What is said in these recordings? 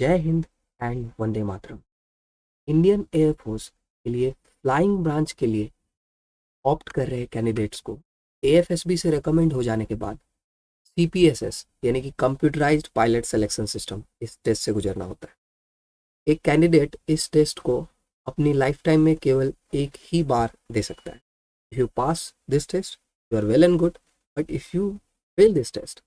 जय Hind and Vande Mataram. Indian air force के लिए फ्लाइंग ब्रांच के लिए ऑप्ट कर रहे कैंडिडेट्स को एएफएसबी से रिकमेंड हो जाने के बाद सीपीएसएस यानी कि कंप्यूटराइज्ड पायलट सिलेक्शन सिस्टम इस टेस्ट से गुजरना होता है। एक कैंडिडेट इस टेस्ट को अपनी लाइफ टाइम में केवल एक ही बार दे सकता है। If you pass this test you are well and good, but if you fail this test,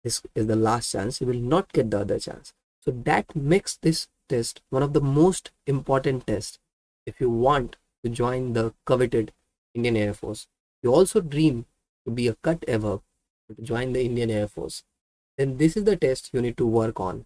this is the last chance, you will not get the other chance. So that makes this test one of the most important tests if you want to join the coveted Indian Air Force. You also dream to be a cut ever to join the Indian Air Force, then this is the test you need to work on.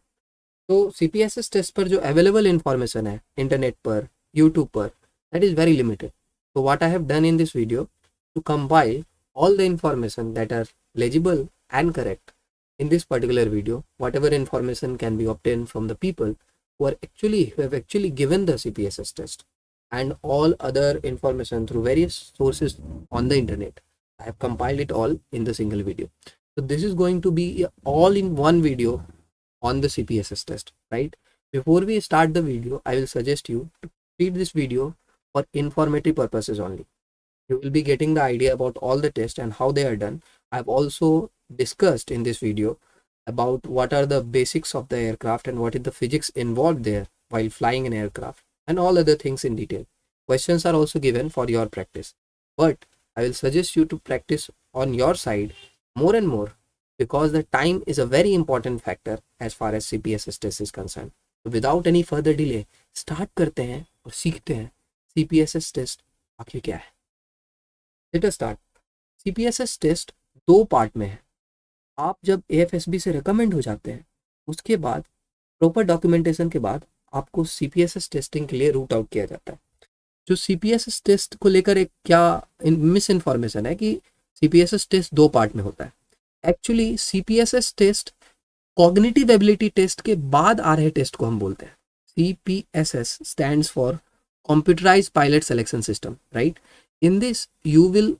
तो CPSS test पर जो available information है internet पर, YouTube पर, that is very limited. So what I have done in this video to compile all the information that are legible and correct in this particular video, whatever information can be obtained from the people who have actually given the CPSS test and all other information through various sources on the internet. I have compiled it all in the single video. So this is going to be all in one video on the CPSS test, right? Before we start the video, I will suggest you to read this video for informative purposes only. You will be getting the idea about all the tests and how they are done. I've also discussed in this video about what are the basics of the aircraft and what is the physics involved there while flying an aircraft and all other things in detail. Questions are also given for your practice, but I will suggest you to practice on your side more and more because the time is a very important factor as far as CPSS test is concerned. So without any further delay, start करते हैं और सीखते हैं CPSS test आखिर क्या है. Let us start. CPSS test दो part में है. आप जब AFSB से रिकमेंड हो जाते हैं उसके बाद प्रॉपर डॉक्यूमेंटेशन के बाद आपको CPSS टेस्टिंग के लिए रूट आउट किया जाता है. जो CPSS टेस्ट को लेकर एक क्या मिस इन्फॉर्मेशन है कि CPSS टेस्ट दो पार्ट में होता है. Actually CPSS test cognitive ability test के बाद आ रहे टेस्ट को हम बोलते हैं. CPSS stands for computerised pilot selection system, right? In this, you will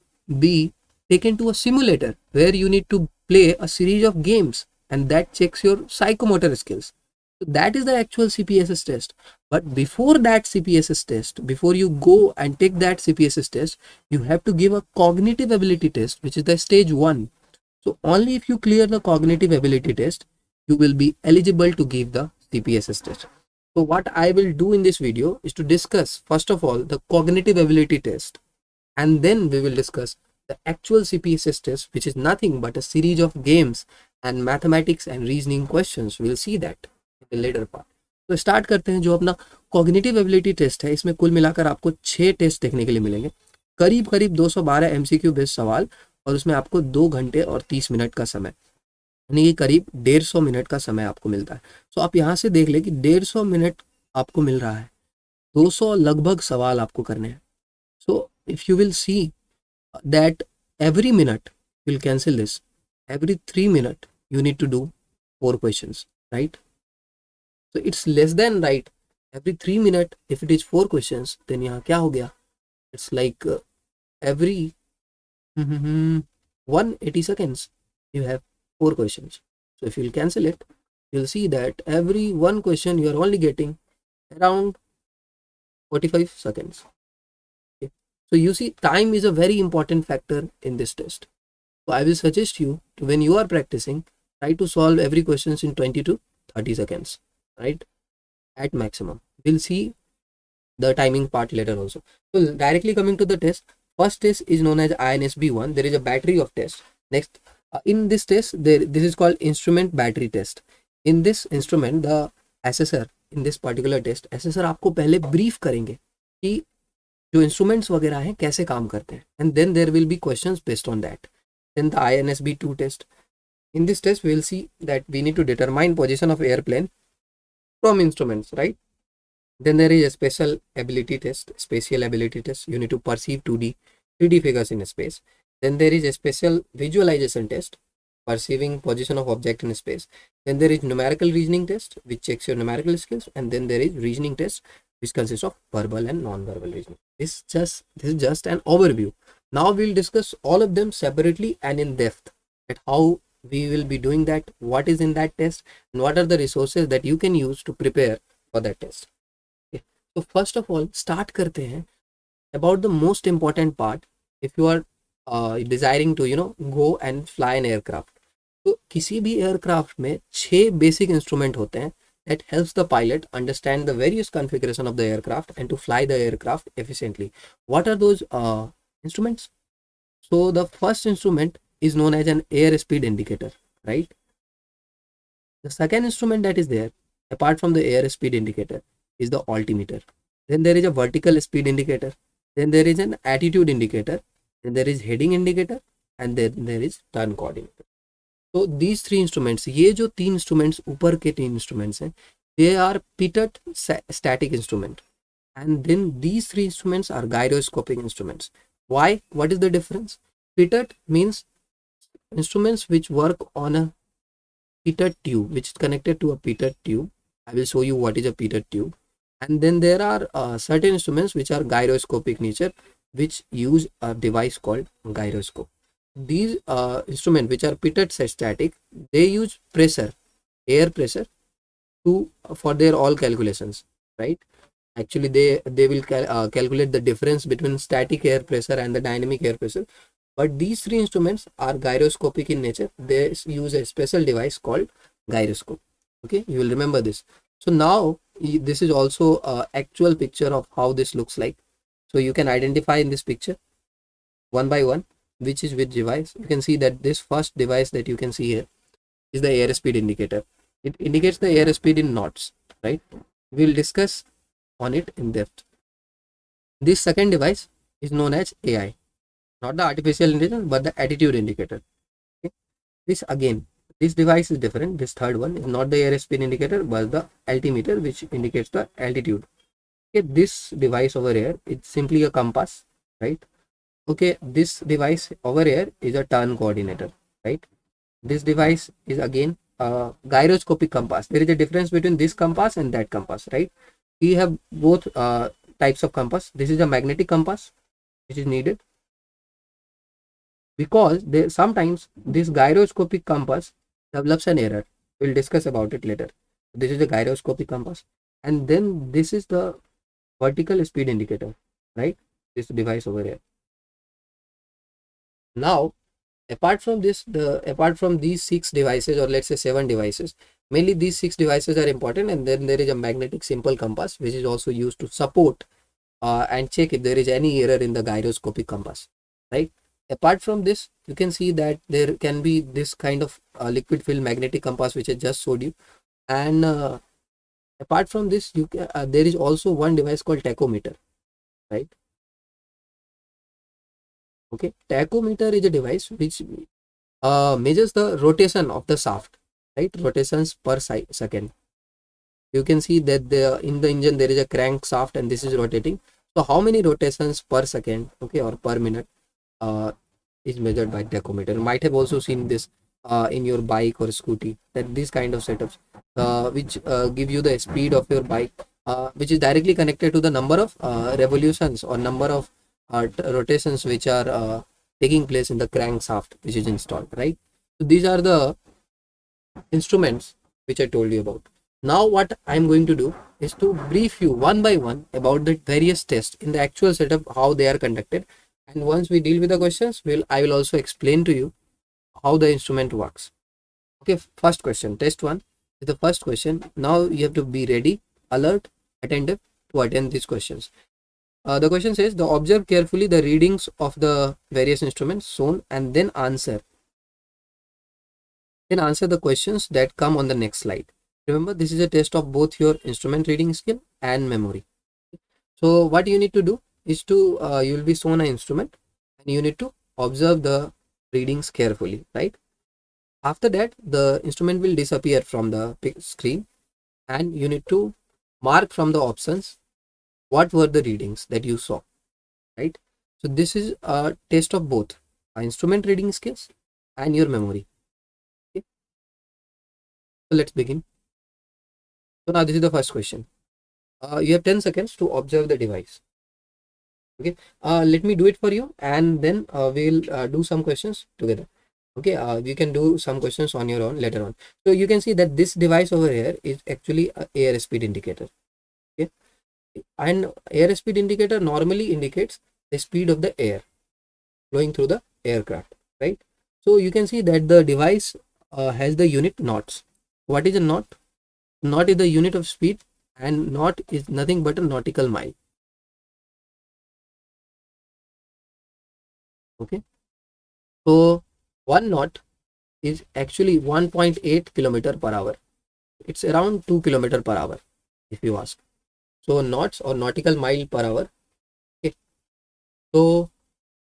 be taken to a simulator where you need to play a series of games and that checks your psychomotor skills. So that is the actual CPSS test. But before that CPSS test, before you go and take that CPSS test, you have to give a cognitive ability test, which is the stage 1. So only if you clear the cognitive ability test, you will be eligible to give the CPSS test. So what I will do in this video is to discuss, first of all, the cognitive ability test. And then we will discuss the actual CPSS test, which is nothing but a series of games and mathematics and reasoning questions. We will see that in the later part. तो start करते हैं. जो अपना cognitive ability test है, इसमें कुल मिलाकर आपको 6 टेस्ट देखने के लिए मिलेंगे. करीब 212 MCQ बेस्ड सवाल और उसमें आपको 2 घंटे और 30 मिनट का समय, यानी कि करीब 150 मिनट का समय आपको मिलता है. सो आप यहाँ से देख लें कि 150 मिनट आपको मिल रहा है, 200 लगभग सवाल आपको करने हैं. So if you will see that every minute will cancel this, every 3 minutes you need to do 4 questions, right? So it's less than right. Every 3 minutes, if it is 4 questions, then यहाँ क्या हो गया? It's like every 180 seconds you have 4 questions. So if you'll cancel it, you'll see that every one question you are only getting around 45 seconds. So you see, time is a very important factor in this test. So I will suggest you to, when you are practicing, try to solve every questions in 20 to 30 seconds, right? At maximum. We'll see the timing part later also. So directly coming to the test, first test is known as INSB1. There is a battery of tests. Next, in this test, this is called instrument battery test. In this instrument, the assessor, in this particular test, assessor आपको पहले brief करेंगे कि जो instruments वगैरह हैं कैसे काम करते हैं, and then there will be questions based on that. Then the INSB2 test. In this test we will see that we need to determine position of airplane from instruments, right? Then there is a spatial ability test. You need to perceive 2D, 3D figures in space. Then there is a special visualization test, perceiving position of object in space. Then there is numerical reasoning test, which checks your numerical skills. And then there is reasoning test, which consists of verbal and non-verbal reasoning. This is just an overview. Now we'll discuss all of them separately and in depth at how we will be doing that, what is in that test, and what are the resources that you can use to prepare for that test. Okay. So first of all, start करते हैं about the most important part if you are desiring to go and fly an aircraft. तो किसी भी aircraft में 6 basic instrument होते हैं that helps the pilot understand the various configuration of the aircraft and to fly the aircraft efficiently. What are those instruments? So the first instrument is known as an airspeed indicator, right? The second instrument that is there, apart from the airspeed indicator, is the altimeter. Then there is a vertical speed indicator. Then there is an attitude indicator. Then there is heading indicator, and then there is turn coordinator. So these three instruments, ये जो तीन instruments ऊपर के तीन instruments हैं, they are pitot static instrument, and then these three instruments are gyroscopic instruments. Why? What is the difference? Pitot means instruments which work on a pitot tube, which is connected to a pitot tube. I will show you what is a pitot tube. And then there are certain instruments which are gyroscopic nature, which use a device called gyroscope. These instruments which are pitot static, they use pressure, air pressure, to for their all calculations, right? Actually, they will calculate the difference between static air pressure and the dynamic air pressure. But these three instruments are gyroscopic in nature. They use a special device called gyroscope. Okay, you will remember this. So now this is also an actual picture of how this looks like. So you can identify in this picture one by one which is which device. You can see that this first device that you can see here is the airspeed indicator. It indicates the airspeed in knots, right? We will discuss on it in depth. This second device is known as AI, not the artificial intelligence, but the attitude indicator. Okay. This device is different. This third one is not the airspeed indicator, but the altimeter, which indicates the altitude. Okay, this device over here, it's simply a compass, right? Okay, this device over here is a turn coordinator, right? This device is again a gyroscopic compass. There is a difference between this compass and that compass, right? We have both types of compass. This is a magnetic compass, which is needed because sometimes this gyroscopic compass develops an error. We'll discuss about it later. This is the gyroscopic compass, and then this is the vertical speed indicator, right? This device over here. Now, apart from these 6 devices, or let's say 7 devices, mainly these 6 devices are important, and then there is a magnetic simple compass which is also used to support and check if there is any error in the gyroscopic compass, right? Apart from this, you can see that there can be this kind of liquid filled magnetic compass which I just showed you, and apart from this, there is also one device called tachometer, right? Okay, tachometer is a device which measures the rotation of the shaft, right? Rotations per second. You can see that in the engine there is a crank shaft and this is rotating. So how many rotations per second, okay, or per minute is measured by tachometer. You might have also seen this in your bike or scooty, that these kind of setups which give you the speed of your bike, which is directly connected to the number of revolutions or number of rotations which are taking place in the crankshaft which is installed, right? So these are the instruments which I told you about. Now what I'm going to do is to brief you one by one about the various tests in the actual setup, how they are conducted, and once we deal with the questions, I will also explain to you how the instrument works. Okay, first question, test 1 is the first question. Now you have to be ready, alert, attentive to attend these questions. The question says, observe carefully the readings of the various instruments shown and then answer. Then answer the questions that come on the next slide. Remember, this is a test of both your instrument reading skill and memory. So what you need to do is to, you will be shown an instrument and you need to observe the readings carefully, right? After that, the instrument will disappear from the screen and you need to mark from the options what were the readings that you saw, right? So this is a test of both instrument reading skills and your memory. Okay. So let's begin. So now this is the first question. You have 10 seconds to observe the device. Okay. Let me do it for you and then we'll do some questions together. Okay, you can do some questions on your own later on. So you can see that this device over here is actually a airspeed indicator. Okay, and airspeed indicator normally indicates the speed of the air flowing through the aircraft, right? So you can see that the device has the unit knots. What is a knot? Knot is the unit of speed, and knot is nothing but a nautical mile. Okay, so one knot is actually 1.8 kilometer per hour. It's around 2 kilometer per hour, if you ask. So knots or nautical mile per hour. Okay, so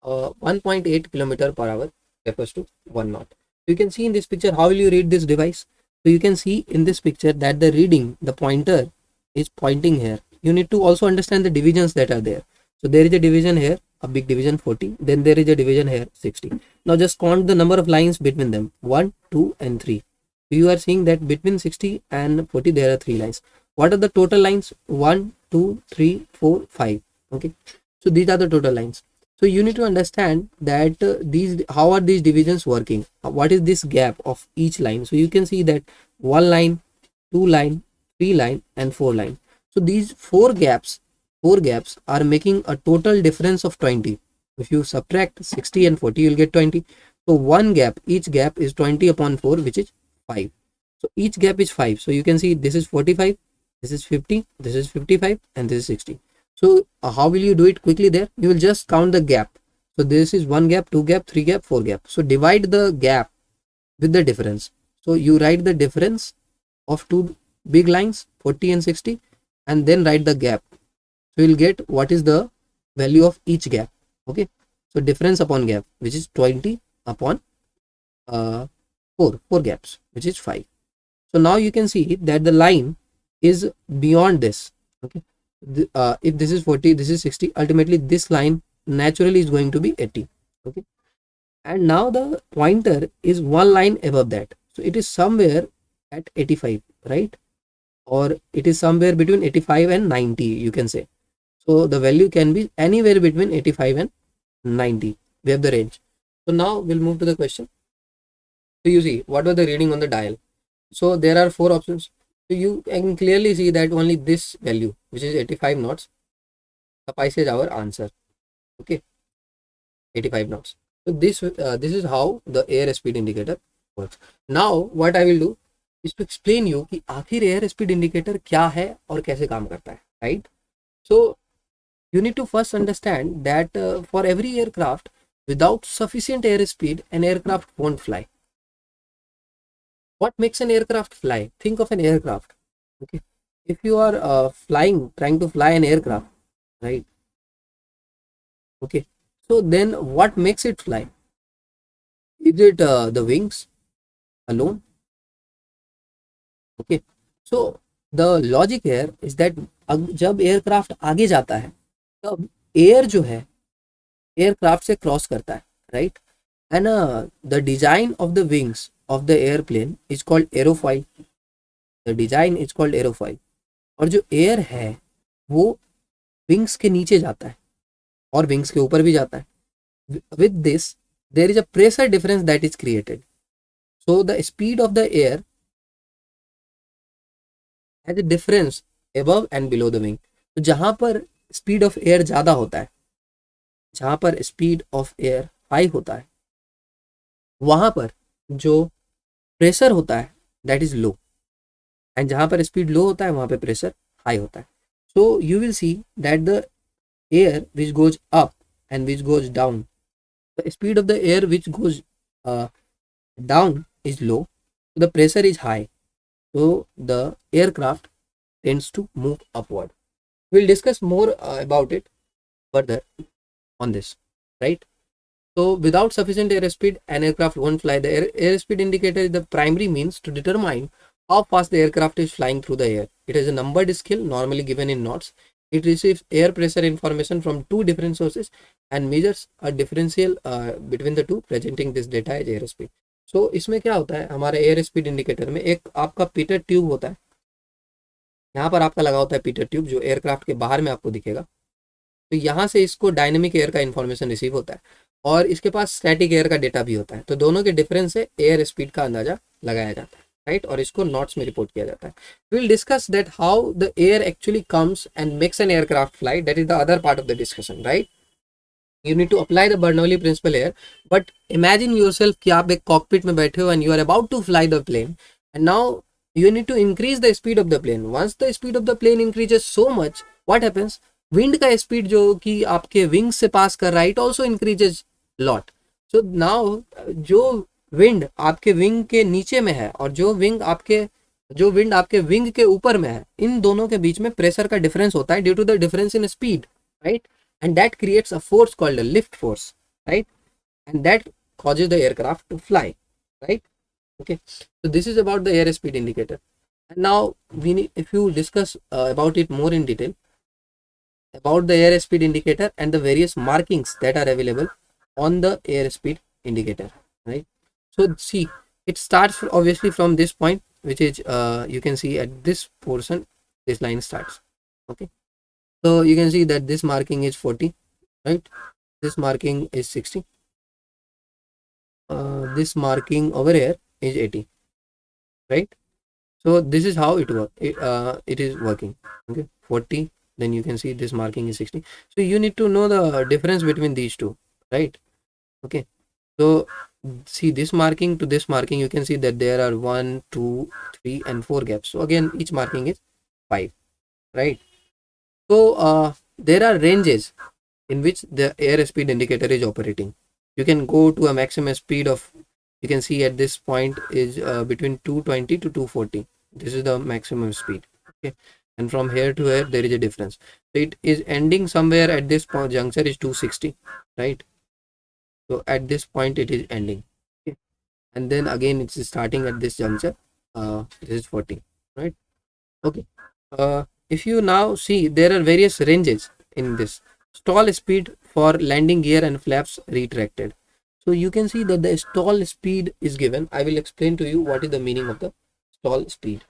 1.8 kilometer per hour refers to one knot. You can see in this picture, how will you read this device? So you can see in this picture that the reading, the pointer is pointing here. You need to also understand the divisions that are there. So there is a division here, a big division 40, then there is a division here 60. Now just count the number of lines between them, 1, 2 and 3. You are seeing that between 60 and 40 there are 3 lines. What are the total lines? 1, 2, 3, 4, 5. Okay, so these are the total lines. So you need to understand that these, how are these divisions working? What is this gap of each line? So you can see that 1 line, 2 line, 3 line and 4 line. So these four gaps are making a total difference of 20. If you subtract 60 and 40, you'll get 20. So one gap, each gap is 20 upon 4, which is 5. So each gap is 5. So you can see this is 45, this is 50, this is 55 and this is 60. So how will you do it quickly there? You will just count the gap. So this is 1 gap, 2 gap, 3 gap, 4 gap. So divide the gap with the difference. So you write the difference of two big lines, 40 and 60, and then write the gap. So you'll get what is the value of each gap. Okay, so difference upon gap, which is 20 upon 4 gaps, which is 5. So now you can see that the line is beyond this. Okay, if this is 40, this is 60, ultimately this line naturally is going to be 80. Okay, and now the pointer is one line above that, so it is somewhere at 85, right? Or it is somewhere between 85 and 90, you can say. So the value can be anywhere between 85 and 90. We have the range. So now we'll move to the question. So you see what was the reading on the dial. So there are 4 options. So you can clearly see that only this value, which is 85 knots, suffices our answer. Okay, 85 knots. So this is how the air speed indicator works. Now what I will do is to explain you कि आखिर air speed indicator क्या है और कैसे काम करता है, right? So you need to first understand that for every aircraft, without sufficient airspeed, an aircraft won't fly. What makes an aircraft fly? Think of an aircraft. Okay, if you are trying to fly an aircraft, right? Okay, so then what makes it fly? Is it the wings alone? Okay, so the logic here is that जब aircraft आगे जाता है तब air जो है aircraft से cross करता है, right? And the design of the wings of the airplane is called aerofoil. The design is called aerofoil. और जो एयर है वो विंग्स के नीचे जाता है और विंग्स के ऊपर भी जाता है. With this there is a pressure difference that is created. So the speed of the air has a difference above and below the wing. तो जहां पर स्पीड ऑफ एयर ज्यादा होता है, जहां पर स्पीड ऑफ एयर हाई होता है, वहां पर जो प्रेशर होता है दैट इज लो. एंड जहां पर स्पीड लो होता है वहां पे प्रेशर हाई होता है. So you will see that the air which goes up and which goes down, the speed of the air which goes down is low, the pressure is high, so the aircraft tends to move upward. We'll discuss more about it further on this, right? So without sufficient airspeed, an aircraft won't fly. The airspeed indicator is the primary means to determine how fast the aircraft is flying through the air. It is a numbered scale normally given in knots. It receives air pressure information from 2 different sources and measures a differential between the two, presenting this data as airspeed. So इसमें क्या होता है, हमारे air speed indicator में एक आपका Peter tube होता है. यहाँ पर आपका लगा होता है पीटर ट्यूब, जो एयरक्राफ्ट के बाहर में आपको दिखेगा. तो यहाँ से इसको डायनेमिक एयर का इंफॉर्मेशन रिसीव होता है और इसके पास स्टैटिक एयर का डेटा भी होता है, तो दोनों के डिफरेंस से एयर स्पीड का अंदाजा लगाया जाता है, राइट, और इसको नॉट्स में रिपोर्ट किया जाता है. Will discuss that how the air actually comes and makes an aircraft fly, that is the other part of the discussion, right. You need to apply the Bernoulli principle here, but imagine yourself कि आप एक cockpit में बैठे हो and you are about to fly the plane, and now you need to increase the speed of the plane. Once the speed of the plane increases so much, what happens? Wind का speed जो कि आपके wings से pass कर रहा है, it also increases lot. So now जो wind आपके wing के नीचे में है और जो wind आपके wing के ऊपर में है, इन दोनों के बीच में pressure का difference होता है due to the difference in speed, right? And that creates a force called a lift force, right, and that causes the aircraft to fly, right. Okay, so this is about the airspeed indicator, and now we need, if you discuss about it more in detail, about the airspeed indicator and the various markings that are available on the airspeed indicator, right. So see, it starts obviously from this point, which is you can see at this portion, this line starts. Okay, so you can see that this marking is 40, right, this marking is 60, this marking over here is 80, right. So this is how it is working. Okay, 40, then you can see this marking is 60. So you need to know the difference between these two, right. Okay, so see, this marking to this marking, you can see that there are 1, 2, 3 and 4 gaps. So again, each marking is 5, right. So there are ranges in which the airspeed indicator is operating. You can go to a maximum speed of, you can see at this point is between 220 to 240. This is the maximum speed. Okay, and from here to here there is a difference. So it is ending somewhere at this point, juncture is 260, right. So at this point it is ending. Okay, and then again it's starting at this juncture. This is 40, right. Okay, if you now see, there are various ranges in this. Stall speed for landing gear and flaps retracted. So you can see that the stall speed is given. I will explain to you what is the meaning of the stall speed.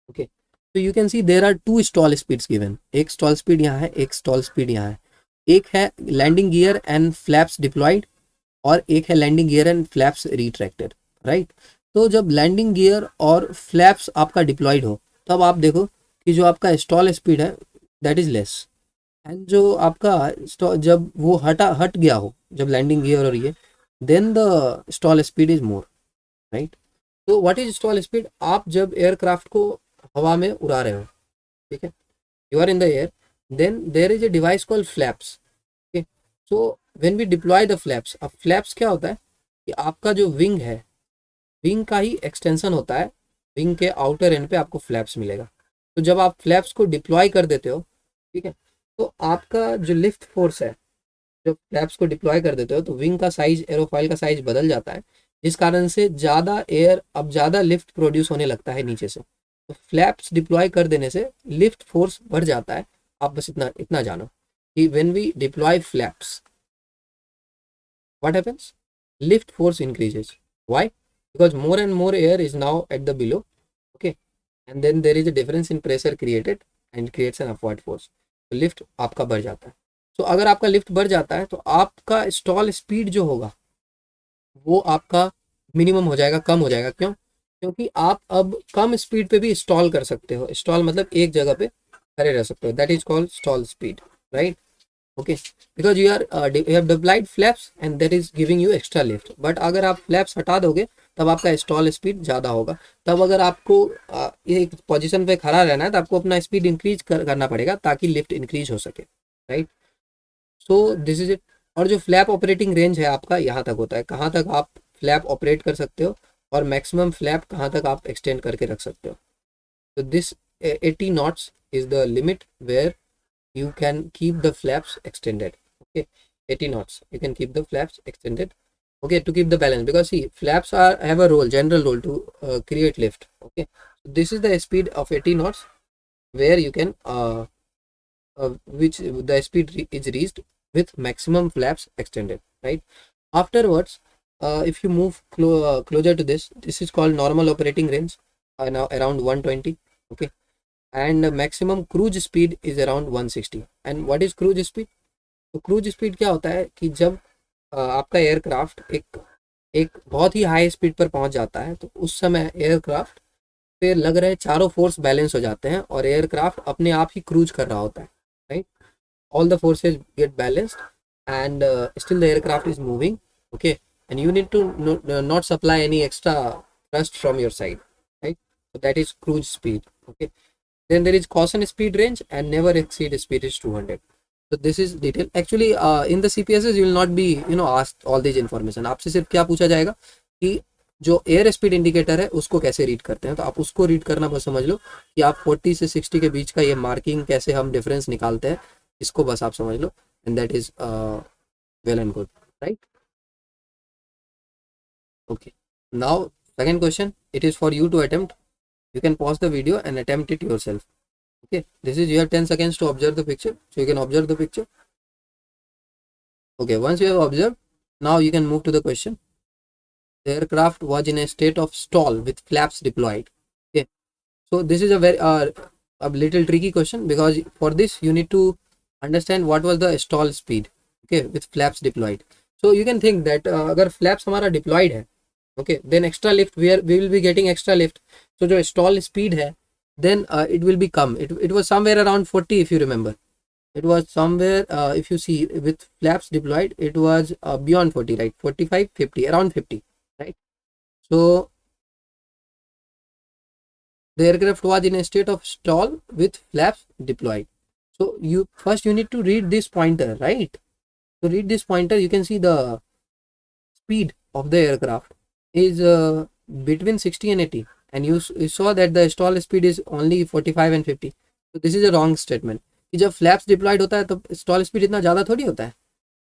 Okay, so you can see there are two stall speeds given. एक stall speed यहाँ है, एक stall speed यहाँ है. एक है landing gear and flaps deployed और एक है landing gear and flaps retracted, right. तो जब लैंडिंग गियर और फ्लैप्स आपका डिप्लॉयड हो, तब आप देखो कि जो आपका स्टॉल स्पीड है दैट इज लेस, एंड जो आपका जब वो हट गया हो, जब लैंडिंग गियर और ये, then the stall speed is more, right. तो व्हाट इज स्टॉल स्पीड? आप जब एयरक्राफ्ट को हवा में उड़ा रहे हो, ठीक है, you are in the air, then there is a device called flaps. Okay, so when we deploy the flaps, अब फ्लैप्स क्या होता है कि आपका जो विंग है, विंग का ही एक्सटेंशन होता है, विंग के आउटर एंड पे आपको फ्लैप्स मिलेगा. तो जब आप फ्लैप्स को डिप्लॉय कर देते हो, ठीक है, तो आपका जो लिफ्ट फोर्स है, जब फ्लैप्स को डिप्लॉय कर देते हो तो विंग का साइज, एरोफॉइल का साइज बदल जाता है, जिस कारण से ज़्यादा एयर, अब ज़्यादा लिफ्ट प्रोड्यूस होने लगता है नीचे से. तो फ्लैप्स डिप्लॉय कर देने से लिफ्ट फोर्स बढ़ जाता है. आप बस इतना इतना जानो कि when we deploy flaps, what happens? Lift force increases. Why? Because more and more air is now at the below. Okay, and then there is a difference in pressure created and creates an upward force. तो lift आपका बढ़ जाता है. तो अगर आपका lift बढ़ जाता है तो आपका स्टॉल स्पीड जो होगा वो आपका मिनिमम हो जाएगा, कम हो जाएगा. क्यों? क्योंकि आप अब कम स्पीड पे भी स्टॉल कर सकते हो. स्टॉल मतलब एक जगह पे खड़े रह सकते हो. That is called stall speed, right. Okay, because you have deployed flaps and that is giving you extra lift. But अगर आप flaps हटा दोगे तब आपका स्टॉल स्पीड ज़्यादा होगा. तब अगर आपको एक पोजीशन पे खड़ा रहना है तो आपको अपना स्पीड इंक्रीज करना पड़ेगा ताकि लिफ्ट इंक्रीज हो सके, right. So this is it. और जो फ्लैप ऑपरेटिंग रेंज है आपका यहाँ तक होता है, कहाँ तक आप फ्लैप ऑपरेट कर सकते हो और मैक्सिमम फ्लैप कहाँ तक आप एक्सटेंड करके रख सकते हो. तो this 80 knots is the limit where you can keep the flaps extended. Okay, 80 knots you can keep the flaps extended, okay, to keep the balance, because see, flaps have a role, general role to create lift. Okay, so this is the speed of 80 knots where you can which the speed is reached with maximum flaps extended, right. Afterwards, if you move closer to this is called normal operating range, now around 120. Okay, and maximum cruise speed is around 160. And what is cruise speed? तो cruise speed क्या होता है कि जब आपका aircraft एक एक बहुत ही हाई स्पीड पर पहुंच जाता है, तो उस समय एयरक्राफ्ट पे लग रहे चारों फोर्स बैलेंस हो जाते हैं और एयरक्राफ्ट अपने आप ही क्रूज कर रहा होता है, right? All the forces get balanced, and still the aircraft is moving. Okay, and you need to not supply any extra thrust from your side, right? So that is cruise speed. Okay, then there is caution speed range, and never exceed speed is 200. So this is detail. Actually in the CPSS you will not be asked all this information. आपसे सिर्फ क्या पूछा जाएगा कि जो air speed indicator है उसको कैसे रीड करते हैं, तो आप उसको रीड करना बस समझ लो कि आप 40 से 60 के बीच का ये मार्किंग कैसे हम डिफरेंस निकालते हैं, इसको बस आप समझ लो, and that is well and good, right? Okay, now second question, it is for you to attempt. You can pause the video and attempt it yourself. Okay, this is you have 10 seconds to observe the picture, so you can observe the picture. Okay, once you have observed, now you can move to the question. The aircraft was in a state of stall with flaps deployed. Okay, so this is a very a little tricky question, because for this you need to understand what was the stall speed. Okay, with flaps deployed. So you can think that अगर flaps हमारा deployed है, okay, then extra lift, we will be getting extra lift. So जो stall speed है, then it will become, it was somewhere around 40, if you remember. It was somewhere if you see with flaps deployed, it was beyond 40, right? 45, 50, around 50, right? So the aircraft was in a state of stall with flaps deployed. So you first you need to read this pointer, right? To read this pointer, you can see the speed of the aircraft is between 60 and 80, and you saw that the stall speed is only 45 and 50. So this is a wrong statement. कि जब flaps diploid होता है तो stall speed इतना ज़्यादा थोड़ी होता है,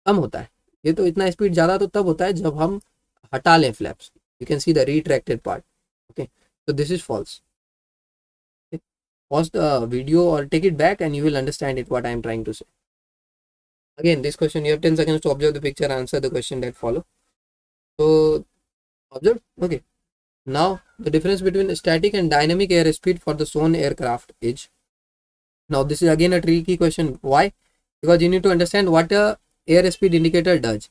कम होता है. ये तो इतना स्पीड ज़्यादा तो तब होता है जब हम हटा लें flaps. You can see the retracted part. Okay, so this is false. Okay. Pause the video or take it back and you will understand it what I am trying to say. Again, this question, you have 10 seconds to observe the picture, answer the question that follow. So observe. Okay, now the difference between static and dynamic airspeed for the shown aircraft is. Now this is again a tricky question. Why? Because you need to understand what a airspeed indicator does.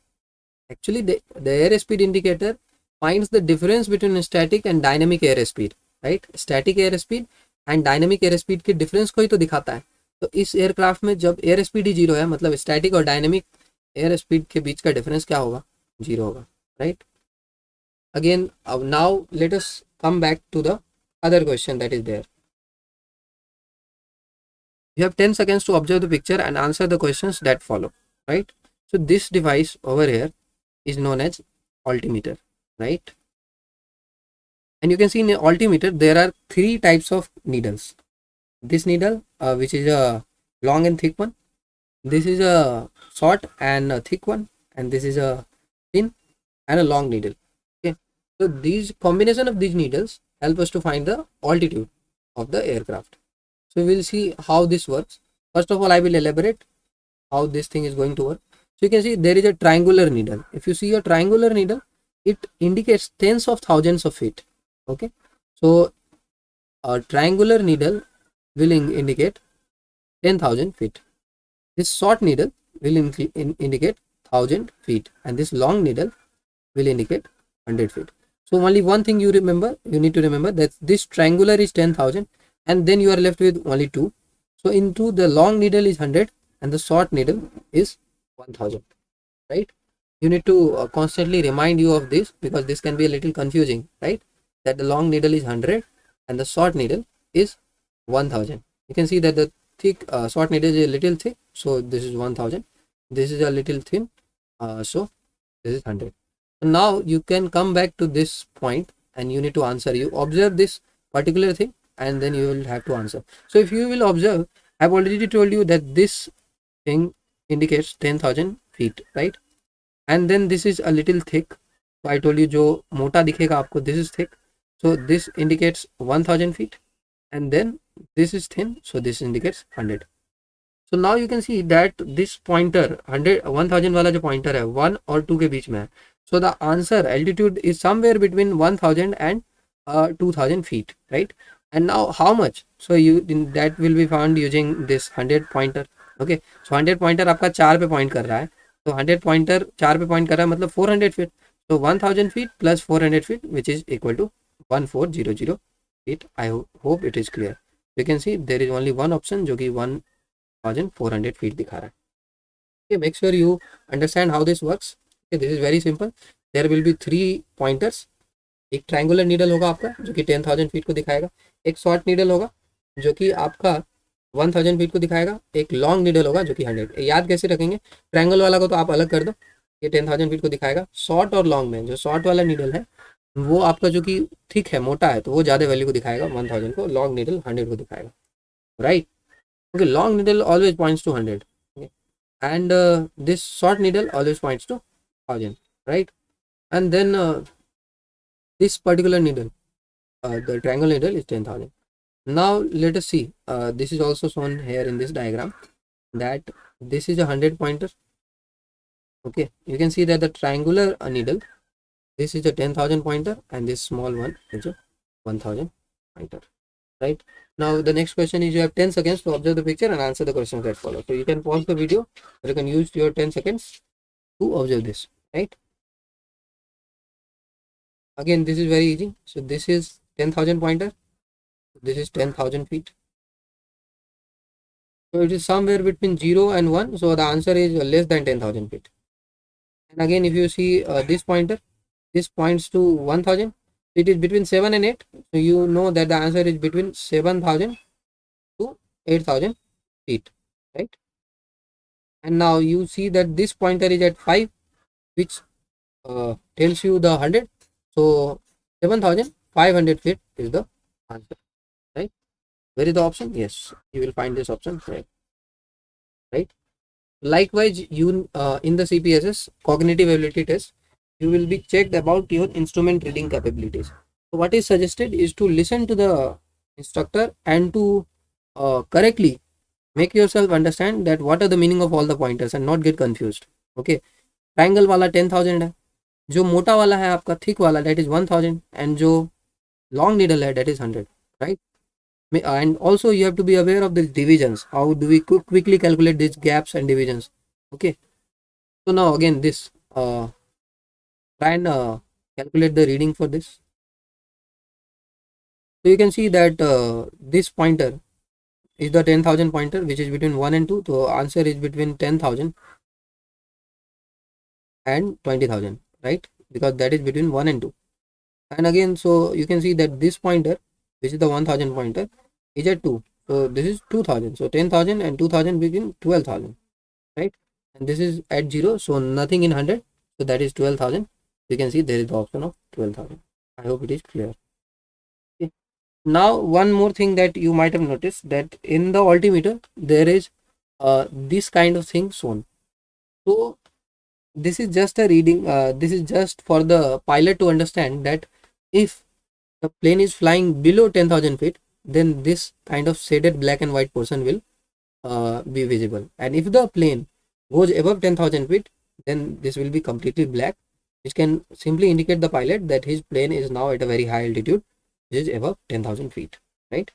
Actually the airspeed indicator finds the difference between static and dynamic airspeed, right? Static airspeed and dynamic airspeed के difference को ही तो दिखाता है. तो इस aircraft में जब air speed ही zero है, मतलब स्टैटिक और डायनेमिक एयर स्पीड के बीच का डिफरेंस क्या होगा? जीरो होगा, right? Again, now let us come back to the other question that is there. You have 10 seconds to observe the picture and answer the questions that follow, right? So this device over here is known as altimeter, right? And you can see in the altimeter there are three types of needles. This needle which is a long and thick one, this is a short and a thick one, and this is a thin and a long needle. Okay, so these combination of these needles help us to find the altitude of the aircraft. So we will see how this works. First of all, I will elaborate how this thing is going to work. So you can see there is a triangular needle. If you see a triangular needle, it indicates tens of thousands of feet. Okay, so a triangular needle will indicate 10,000 feet. This short needle will indicate 1,000 feet, and this long needle will indicate 100 feet. So only one thing you need to remember, that this triangular is 10,000, and then you are left with only two. So into the long needle is 100 and the short needle is 1,000, right? You need to constantly remind you of this, because this can be a little confusing, right? That the long needle is 100 and the short needle is 1,000. You can see that the thick short needle is a little thick, so this is 1,000. This is a little thin, so this is 100. So now you can come back to this point and you need to answer. You observe this particular thing and then you will have to answer. So if you will observe, I've already told you that this thing indicates 10,000 feet, right? And then this is a little thick. So I told you जो मोटा दिखेगा आपको, this is thick. So this indicates 1,000 feet, and then this is thin, so this indicates 100. So now you can see that this pointer 100 1,000 वाला जो pointer है 1 और 2 के बीच में है. So the answer altitude is somewhere between 1,000 and 2,000 feet, right? And now how much? So that will be found using this 100 pointer. Okay, so 100 pointer आपका 4 पे point कर रहा है, तो 100 पॉइंटर 4 पे पॉइंट कर रहा है मतलब 400 फीट, तो 1000 feet plus 400 feet which is equal to 1400 feet. I hope it is clear. You can see there is only one option जो कि 1400 फीट दिखा रहा है। okay, make sure you understand how this works. okay, this is very simple. There will be 3 pointers. एक triangular needle होगा आपका जो कि 10,000 फीट को दिखाएगा, एक शॉर्ट नीडल होगा जो कि आपका 1000 फीट को दिखाएगा, एक लॉन्ग नीडल होगा जो कि 100। याद कैसे रखेंगे, ट्रायंगल वाला को तो आप अलग कर दो, ये 10,000 फीट को दिखाएगा। शॉर्ट और लॉन्ग में जो शॉर्ट वाला नीडल है वो आपका जो कि थिक है, मोटा है, तो वो ज़्यादा वैल्यू को दिखाएगा 1000 को, लॉन्ग नीडल 100 को दिखाएगा, right. Okay, long needle always points to 100 and this short needle always points to 1000, right? And then this particular needle, the triangle needle is 10,000. Now let us see, this is also shown here in this diagram, that this is a 100 pointer. Okay, you can see that the triangular needle, this is a 10,000 pointer and this small one is a 1000 pointer, right? Now the next question is, you have 10 seconds to observe the picture and answer the questions that follow. So you can pause the video or you can use your 10 seconds to observe this, right? Again, this is very easy. So this is 10,000 pointer, this is 10,000 feet, so it is somewhere between 0 and 1, so the answer is less than 10,000 feet. And again, if you see this pointer, this points to 1000, it is between 7 and 8, so you know that the answer is between 7,000 to 8,000 feet, right? And now you see that this pointer is at 5, which tells you the 100, so 7,500 feet is the answer, right? Where is the option? Yes, you will find this option, right? Likewise, you in the CPSS cognitive ability test, you will be checked about your instrument reading capabilities. So what is suggested is to listen to the instructor and to correctly make yourself understand that what are the meaning of all the pointers and not get confused. Okay, triangle वाला 10,000 है, जो मोटा वाला है आपका thick वाला that is 1000, and जो long needle है that is 100, right? And also you have to be aware of the divisions. How do we quickly calculate these gaps and divisions? Okay, so now again this try and calculate the reading for this. So you can see that this pointer is the 10,000 pointer, which is between 1 and 2. So answer is between 10,000 and 20,000, right? Because that is between 1 and 2. And again, so you can see that this pointer, which is the 1000 pointer, is at 2. So this is 2000. So 10,000 and 2000 between 12,000, right? And this is at 0, so nothing in 100. So that is 12,000. You can see there is the option of 12,000. I hope it is clear. Okay. Now one more thing that you might have noticed, that in the altimeter there is this kind of thing shown. So this is just a reading, this is just for the pilot to understand that if the plane is flying below 10,000 feet, then this kind of shaded black and white portion will be visible, and if the plane goes above 10,000 feet, then this will be completely black, which can simply indicate the pilot that his plane is now at a very high altitude, which is above 10,000 feet, right?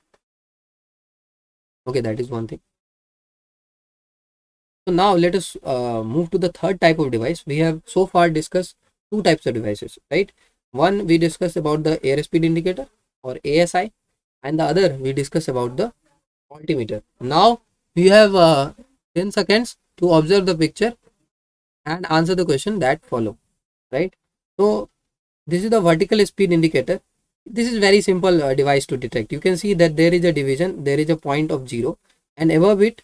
Okay, that is one thing. So now let us move to the third type of device. We have so far discussed two types of devices, right? One, we discussed about the airspeed indicator or ASI, and the other we discussed about the altimeter. Now we have 10 seconds to observe the picture and answer the question that follow, right? So this is the vertical speed indicator. This is very simple device to detect. You can see that there is a division, there is a point of 0, and above it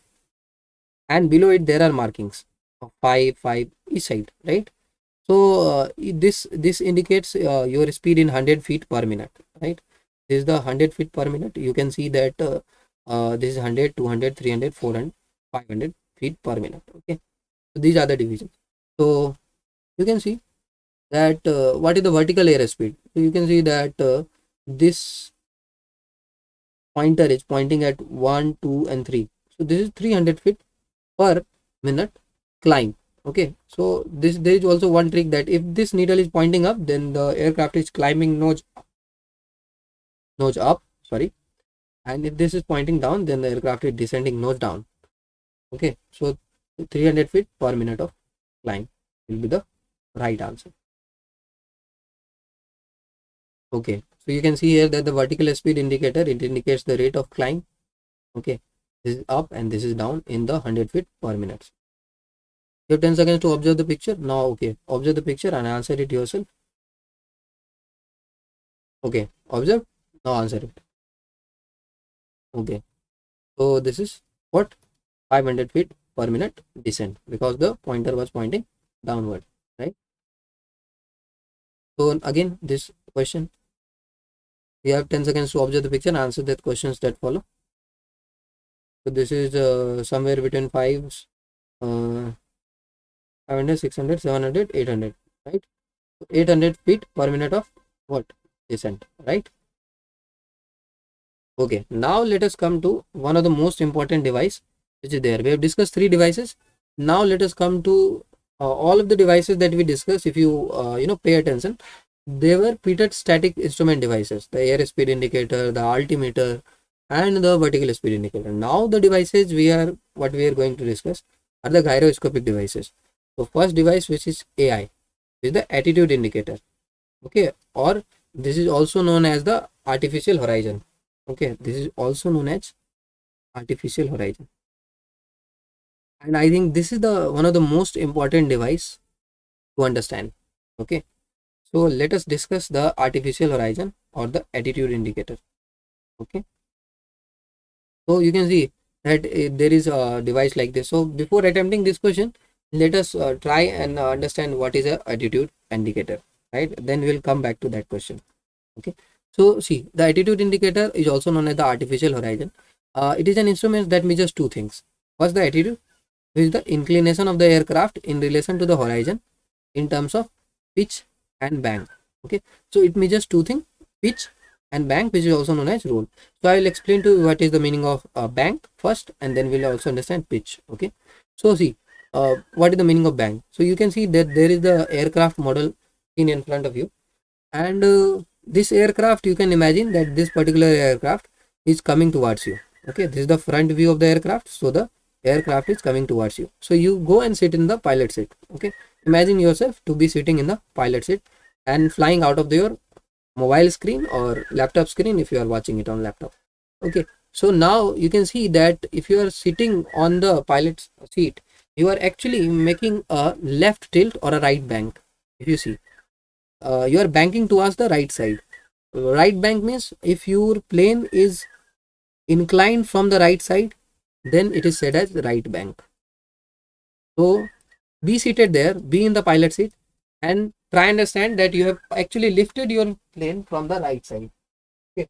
and below it there are markings of 5 each side, right? So this indicates your speed in 100 feet per minute, right? This is the 100 feet per minute. You can see that this is 100, 200, 300, 400, 500 feet per minute. Okay, so these are the divisions. So you can see that what is the vertical airspeed. So you can see that this pointer is pointing at 1, 2 and 3. So this is 300 feet per minute climb. Okay, so there is also one trick, that if this needle is pointing up, then the aircraft is climbing nose up, sorry, and if this is pointing down, then the aircraft is descending nose down. Okay, so 300 feet per minute of climb will be the right answer. Okay, so you can see here that the vertical speed indicator, it indicates the rate of climb. Okay, this is up and this is down in the 100 feet per minute. You have 10 seconds to observe the picture. Now, okay, observe the picture and answer it yourself. Okay, observe, now answer it. Okay, so this is what 500 feet per minute descent, because the pointer was pointing downward, right? So again, this question, you have 10 seconds to observe the picture and answer the questions that follow. So this is somewhere between 500, 600, 700, 800, right? So 800 feet per minute of what? Descent, right? Okay, now let us come to one of the most important device which is there. We have discussed three devices. Now let us come to all of the devices that we discussed. If you pay attention, they were repeated static instrument devices: the airspeed indicator, the altimeter, and the vertical speed indicator. Now the devices what we are going to discuss are the gyroscopic devices. So first device, which is AI, is the attitude indicator. Okay, or this is also known as the artificial horizon. Okay, this is also known as artificial horizon, and I think this is the one of the most important device to understand. Okay, so let us discuss the artificial horizon or the attitude indicator. Okay, so you can see that there is a device like this. So before attempting this question, let us try and understand what is a attitude indicator, right? Then we'll come back to that question. Okay, so see, the attitude indicator is also known as the artificial horizon. It is an instrument that measures two things. First, the attitude, which is the inclination of the aircraft in relation to the horizon in terms of pitch and bank. Okay, so it measures two things: pitch and bank, which is also known as roll. So I will explain to you what is the meaning of bank first, and then we'll also understand pitch. Okay, so see, what is the meaning of bank? So you can see that there is the aircraft model in front of you, and this aircraft, you can imagine that this particular aircraft is coming towards you. Okay, this is the front view of the aircraft, so the aircraft is coming towards you. So you go and sit in the pilot seat. Okay, imagine yourself to be sitting in the pilot seat and flying out of your mobile screen or laptop screen if you are watching it on laptop. Okay, so now you can see that if you are sitting on the pilot seat, you are actually making a left tilt or a right bank. If you see, you are banking towards the right side. Right bank means if your plane is inclined from the right side, then it is said as right bank. So be seated there, be in the pilot seat, and try and understand that you have actually lifted your plane from the right side. Okay,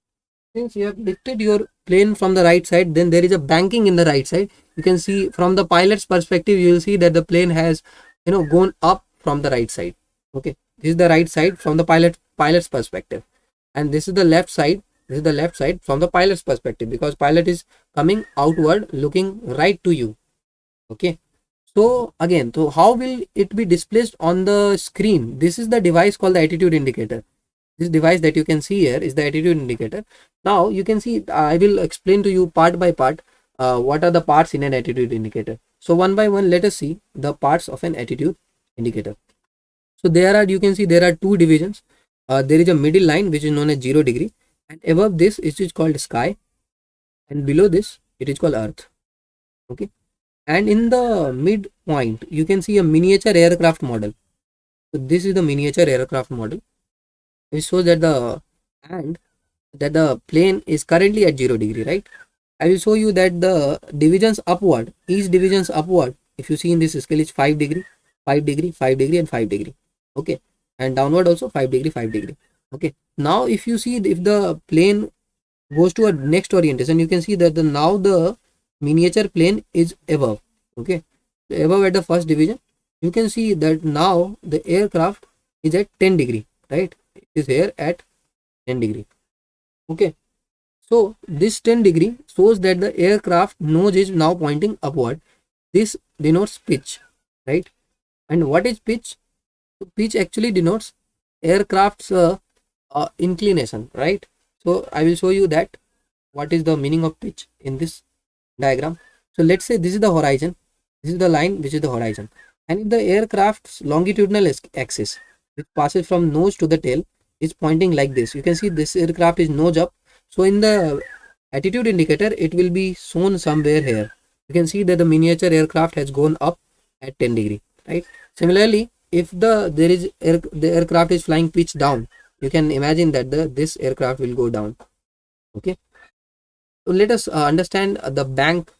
since you have lifted your plane from the right side, then there is a banking in the right side. You can see from the pilot's perspective, you will see that the plane has gone up from the right side. Okay, this is the right side from the pilot's perspective, and this is the left side. This is the left side from the pilot's perspective, because pilot is coming outward looking right to you. Okay, so again, so how will it be displayed on the screen? This is the device called the attitude indicator. This device that you can see here is the attitude indicator. Now you can see, I will explain to you part by part what are the parts in an attitude indicator. So one by one, let us see the parts of an attitude indicator. So there are, you can see there are two divisions. There is a middle line which is known as 0 degree, and above this it is called sky, and below this it is called earth. Okay, and in the midpoint you can see a miniature aircraft model. So this is the miniature aircraft model, which shows that the plane is currently at 0 degree, right? I will show you that the divisions upward, each divisions upward, if you see in this scale, is 5 degree, 5 degree, 5 degree, and 5 degree. Okay, and downward also 5 degree, 5 degree. Okay, now if you see, if the plane goes to a next orientation, you can see that now the miniature plane is above. Okay, so above at the first division, you can see that now the aircraft is at 10 degree, right? It is here at 10 degree. Okay, so this 10 degree shows that the aircraft nose is now pointing upward. This denotes pitch, right? And what is pitch? So pitch actually denotes aircraft's inclination, right? So I will show you that what is the meaning of pitch in this diagram. So let's say this is the horizon, this is the line which is the horizon, and if the aircraft's longitudinal axis, which passes from nose to the tail, is pointing like this, you can see this aircraft is nose up. So in the attitude indicator, it will be shown somewhere here. You can see that the miniature aircraft has gone up at 10 degree, right? Similarly, if the aircraft is flying pitch down, you can imagine that this aircraft will go down. Okay, so let us understand the bank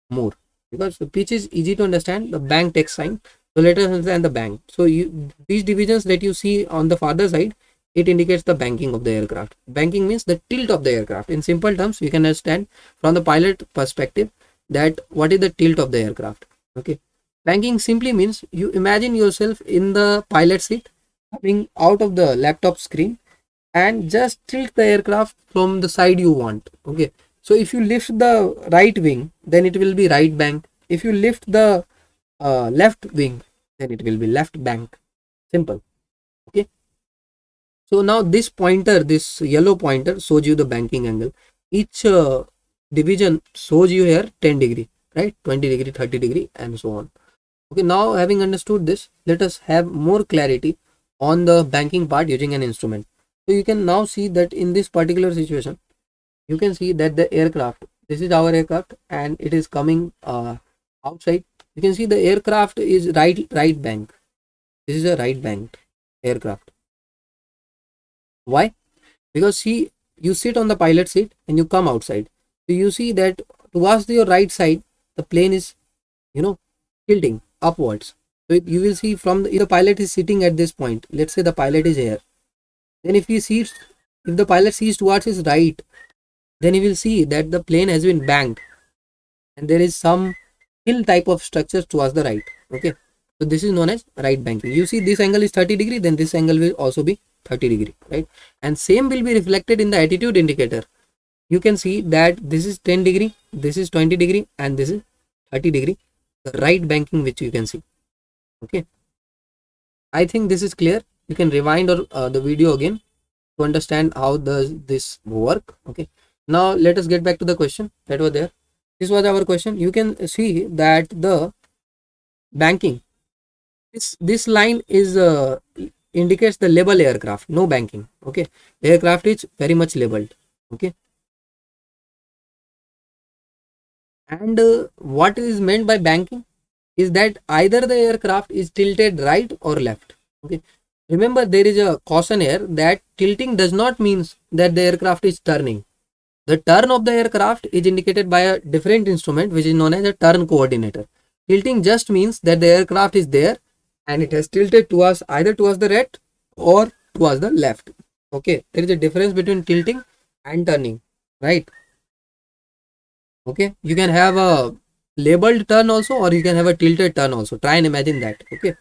more, because the pitch is easy to understand, the bank takes sign. So let us understand the bank. So these divisions that you see on the farther side, it indicates the banking of the aircraft. Banking means the tilt of the aircraft. In simple terms, we can understand from the pilot perspective that what is the tilt of the aircraft. Okay, banking simply means you imagine yourself in the pilot seat, coming out of the laptop screen, and just tilt the aircraft from the side you want. Okay, so if you lift the right wing, then it will be right bank. If you lift the left wing, then it will be left bank. Simple. Okay, so now this pointer, this yellow pointer shows you the banking angle. Each division shows you here 10 degree, right? 20 degree, 30 degree, and so on. Okay, now having understood this, let us have more clarity on the banking part using an instrument. So you can now see that in this particular situation, you can see that the aircraft, this is our aircraft, and it is coming outside. You can see the aircraft is right bank. This is a right bank aircraft. Why? Because see, you sit on the pilot seat and you come outside. So you see that towards your right side, the plane is, tilting upwards. So you will see from if the pilot is sitting at this point, let's say the pilot is here, then if the pilot sees towards his right, then he will see that the plane has been banked and there is some hill type of structure towards the right. Okay, so this is known as right banking. You see this angle is 30 degree, then this angle will also be 30 degree, right? And same will be reflected in the attitude indicator. You can see that this is 10 degree, this is 20 degree, and this is 30 degree, the right banking which you can see. Okay, I think this is clear. You can rewind or the video again to understand how does this work. Okay, now let us get back to the question that was there. This was our question. You can see that the banking, this line is indicates the label aircraft, no banking. Okay, the aircraft is very much labeled. Okay, and what is meant by banking is that either the aircraft is tilted right or left. Okay, remember there is a caution here that tilting does not mean that the aircraft is turning. The turn of the aircraft is indicated by a different instrument which is known as a turn coordinator. Tilting just means that the aircraft is there and it has tilted towards either towards the right or towards the left. Okay, there is a difference between tilting and turning, right? Okay, you can have a labeled turn also, or you can have a tilted turn also. Try and imagine that. Okay,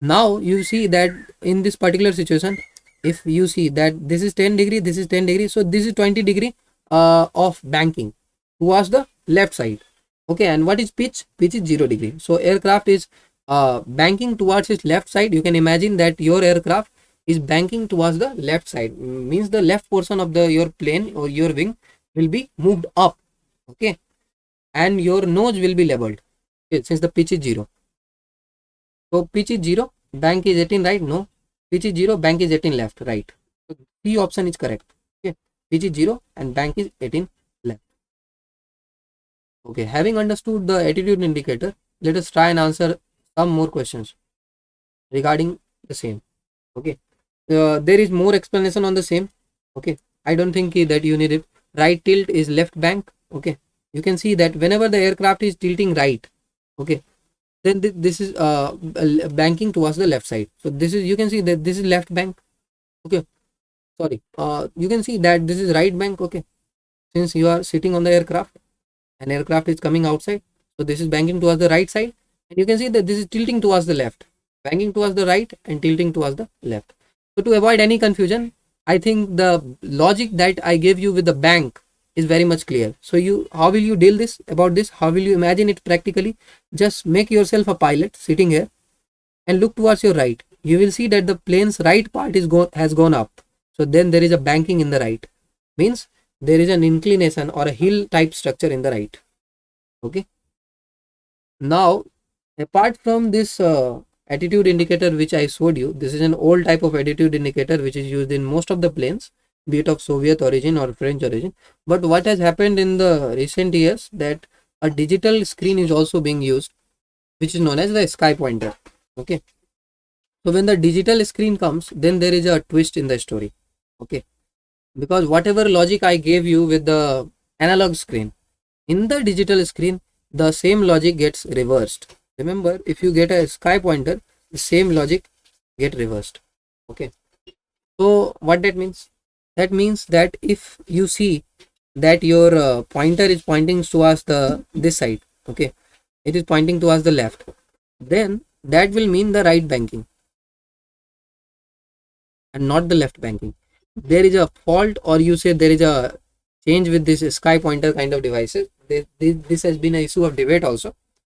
now you see that in this particular situation, if you see that this is 10 degree, this is 10 degree, so this is 20 degree of banking towards the left side. Okay, and what is pitch? Pitch is 0 degree. So aircraft is banking towards its left side. You can imagine that your aircraft is banking towards the left side, means the left portion of the your plane or your wing will be moved up. Okay, and your nose will be leveled. Okay, since the pitch is 0. So pitch is 0, bank is 18 right? No, pitch is 0, bank is 18 left, right? So C option is correct. Okay, pitch is 0 and bank is 18 left. Okay, having understood the attitude indicator, let us try and answer some more questions regarding the same. Okay, there is more explanation on the same. Okay, I don't think that you need it. Right tilt is left bank. Okay, you can see that whenever the aircraft is tilting right, okay, then this is banking towards the left side. So this is, you can see that this is left bank. Okay, sorry, you can see that this is right bank. Okay, since you are sitting on the aircraft and aircraft is coming outside, so this is banking towards the right side, and you can see that this is tilting towards the left, banking towards the right and tilting towards the left. So to avoid any confusion, I think the logic that I gave you with the bank is very much clear. So how will you deal about this? How will you imagine it practically? Just make yourself a pilot sitting here and look towards your right. You will see that the plane's right part has gone up. So then there is a banking in the right. Means there is an inclination or a hill type structure in the right. Okay. Now, apart from this attitude indicator which I showed you, this is an old type of attitude indicator which is used in most of the planes, be it of Soviet origin or French origin. But what has happened in the recent years, that a digital screen is also being used, which is known as the sky pointer. Okay, so when the digital screen comes, then there is a twist in the story. Okay, because whatever logic I gave you with the analog screen, in the digital screen the same logic gets reversed. Remember, if you get a sky pointer, the same logic get reversed. Okay, so what that means, that means that if you see that your pointer is pointing towards the this side, okay, it is pointing towards the left, then that will mean the right banking and not the left banking. There is a fault, or you say there is a change with this sky pointer kind of devices. This has been an issue of debate also.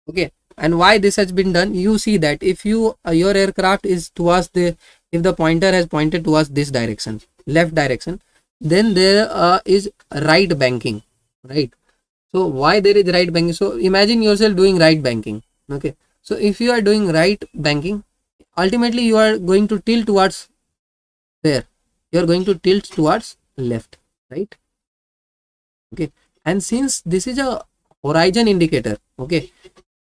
Okay, and why this has been done, you see that if you your aircraft is towards the, if the pointer has pointed towards this direction, left direction, then there is right banking, right? So why there is right banking? So imagine yourself doing right banking. Okay, so if you are doing right banking, ultimately you are going to tilt towards there, you are going to tilt towards left, right? Okay, and since this is a horizon indicator, okay,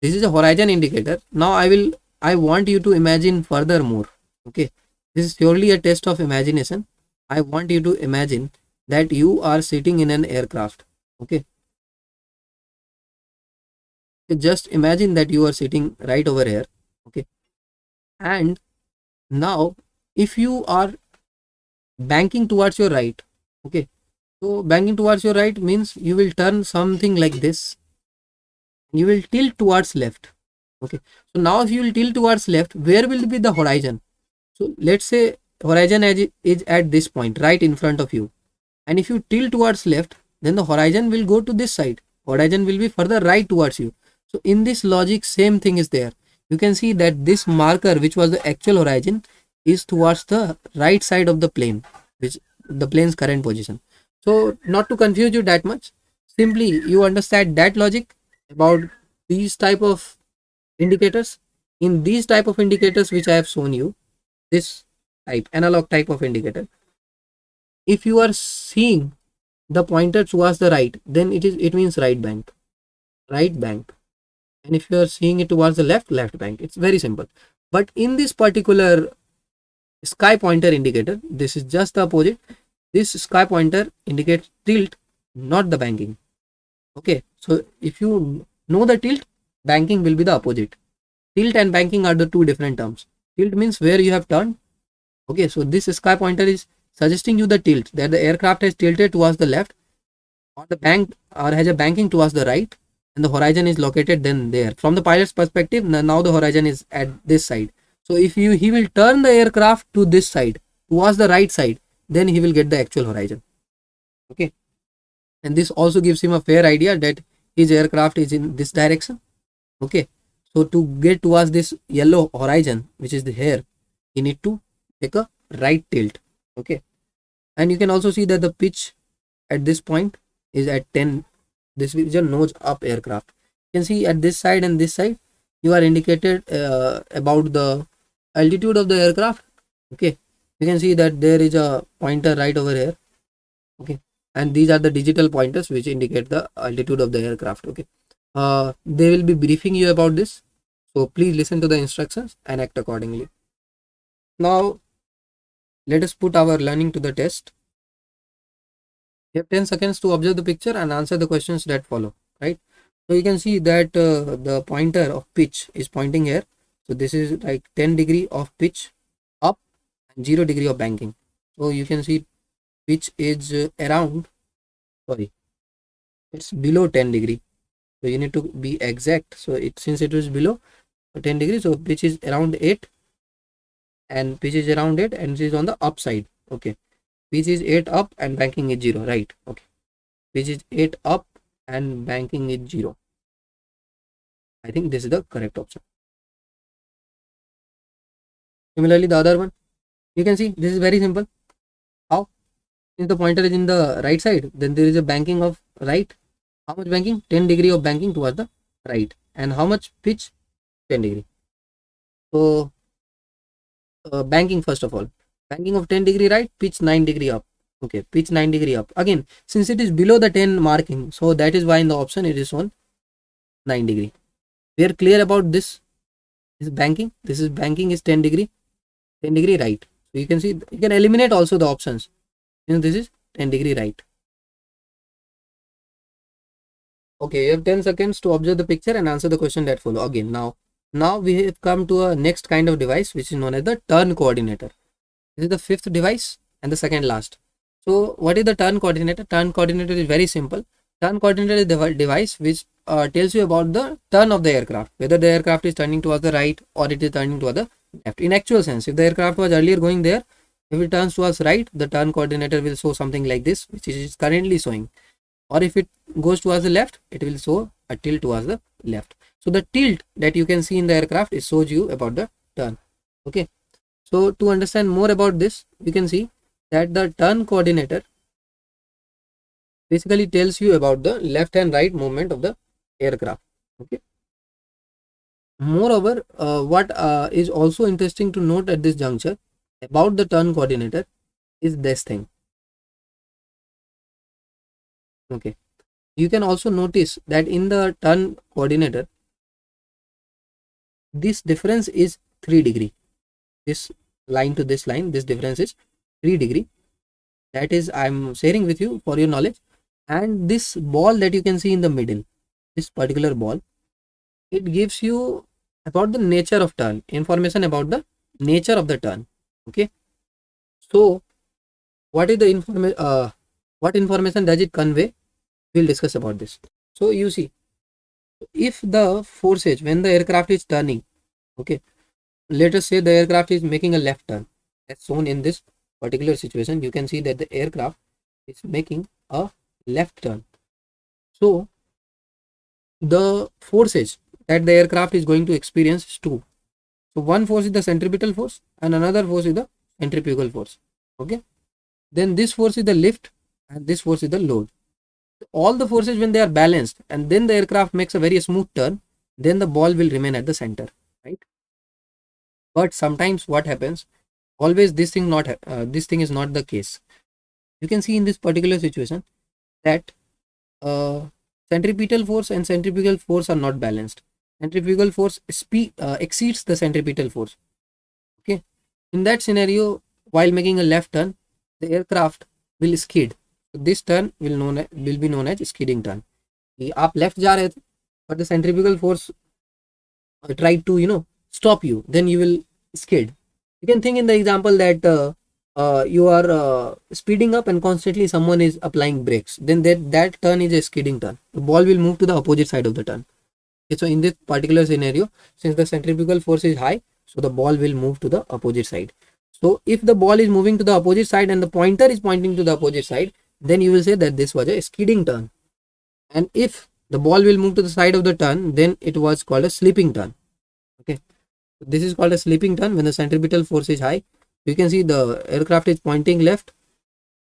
this is a horizon indicator. Now I want you to imagine furthermore. Okay, this is purely a test of imagination. I want you to imagine that you are sitting in an aircraft. Okay, just imagine that you are sitting right over here. Okay, and now if you are banking towards your right, okay, so banking towards your right means you will turn something like this, you will tilt towards left. Okay, so now if you will tilt towards left, where will be the horizon? So let's say horizon edge is at this point right in front of you, and if you tilt towards left, then the horizon will go to this side, horizon will be further right towards you. So in this logic, same thing is there. You can see that this marker, which was the actual horizon, is towards the right side of the plane, which the plane's current position. So not to confuse you that much, simply you understand that logic about these type of indicators. In these type of indicators which I have shown you, this type analog type of indicator, if you are seeing the pointer towards the right, then it means right bank, right bank. And if you are seeing it towards the left, left bank. It's very simple. But in this particular sky pointer indicator, this is just the opposite. This sky pointer indicates tilt, not the banking. Okay, so if you know the tilt, banking will be the opposite. Tilt and banking are the two different terms. Tilt means where you have turned. Okay, so this sky pointer is suggesting you the tilt, that the aircraft has tilted towards the left, or the bank, or has a banking towards the right, and the horizon is located then there. From the pilot's perspective, now the horizon is at this side. So if he will turn the aircraft to this side, towards the right side, then he will get the actual horizon. Okay, and this also gives him a fair idea that his aircraft is in this direction. Okay, so to get towards this yellow horizon, which is the here, you need to take a right tilt. Okay, and you can also see that the pitch at this point is at 10. This is a nose up aircraft. You can see at this side and this side, you are indicated about the altitude of the aircraft. Okay, you can see that there is a pointer right over here. Okay, and these are the digital pointers which indicate the altitude of the aircraft. Okay, they will be briefing you about this, so please listen to the instructions and act accordingly. Now let us put our learning to the test. You have 10 seconds to observe the picture and answer the questions that follow, right? So you can see that the pointer of pitch is pointing here. So this is like 10 degree of pitch up and 0 degree of banking. So you can see pitch is around, sorry, it's below 10 degree. So you need to be exact. So since it is below 10 degrees, so pitch is around 8, and pitch is around 8, and it is on the upside. Okay, pitch is 8 up and banking is 0, right? Okay, pitch is 8 up and banking is 0. I think this is the correct option. Similarly, the other one, you can see this is very simple. How? Since the pointer is in the right side, then there is a banking of right. How much banking? 10 degree of banking towards the right. and how much pitch? 10 degree. So banking, first of all, banking of 10 degree right, pitch 9 degree up. Okay, pitch 9 degree up. Again, since it is below the 10 marking, so that is why in the option it is on 9 degree. We are clear about this. This is banking. This is banking is 10 degree. 10 degree right. So you can see, you can eliminate also the options. This is 10 degree right. Okay, you have 10 seconds to observe the picture and answer the question that follow. Again, now we have come to a next kind of device, which is known as the turn coordinator. This is the fifth device and the second last. So what is the turn coordinator? Turn coordinator is very simple. Turn coordinator is the device which tells you about the turn of the aircraft, whether the aircraft is turning towards the right or it is turning towards the left. In actual sense, if the aircraft was earlier going there, if it turns towards right, the turn coordinator will show something like this, which is currently showing. Or if it goes towards the left, it will show a tilt towards the left. So the tilt that you can see in the aircraft, it shows you about the turn. Okay. So to understand more about this, you can see that the turn coordinator basically tells you about the left and right movement of the aircraft. Okay. Moreover, what is also interesting to note at this juncture about the turn coordinator is this thing. Okay. You can also notice that in the turn coordinator, this difference is 3 degree. This line to this line, this difference is 3 degree. That is, I'm sharing with you for your knowledge. And this ball that you can see in the middle, this particular ball, it gives you about the nature of turn, information about the nature of the turn. Okay. So what is the what information does it convey? We'll discuss about this. So you see, if the forces when the aircraft is turning, okay, let us say the aircraft is making a left turn, as shown in this particular situation. You can see that the aircraft is making a left turn. So the forces that the aircraft is going to experience is two. So one force is the centripetal force and another force is the centrifugal force. Okay. Then this force is the lift and this force is the load. All the forces, when they are balanced and then the aircraft makes a very smooth turn, then the ball will remain at the center, right? But sometimes what happens, always this thing is not the case. You can see in this particular situation that centripetal force and centrifugal force are not balanced. Centrifugal force exceeds the centripetal force. Okay. In that scenario, while making a left turn, the aircraft will skid. So this turn will be known as skidding turn. आप left जा रहे थे, but the centrifugal force tried to stop you, then you will skid. You can think in the example that you are speeding up and constantly someone is applying brakes, then that turn is a skidding turn. The ball will move to the opposite side of the turn. Okay, so in this particular scenario, since the centrifugal force is high, so the ball will move to the opposite side. So if the ball is moving to the opposite side and the pointer is pointing to the opposite side, then you will say that this was a skidding turn. And if the ball will move to the side of the turn, then it was called a slipping turn. Okay, this is called a slipping turn when the centripetal force is high. You can see the aircraft is pointing left,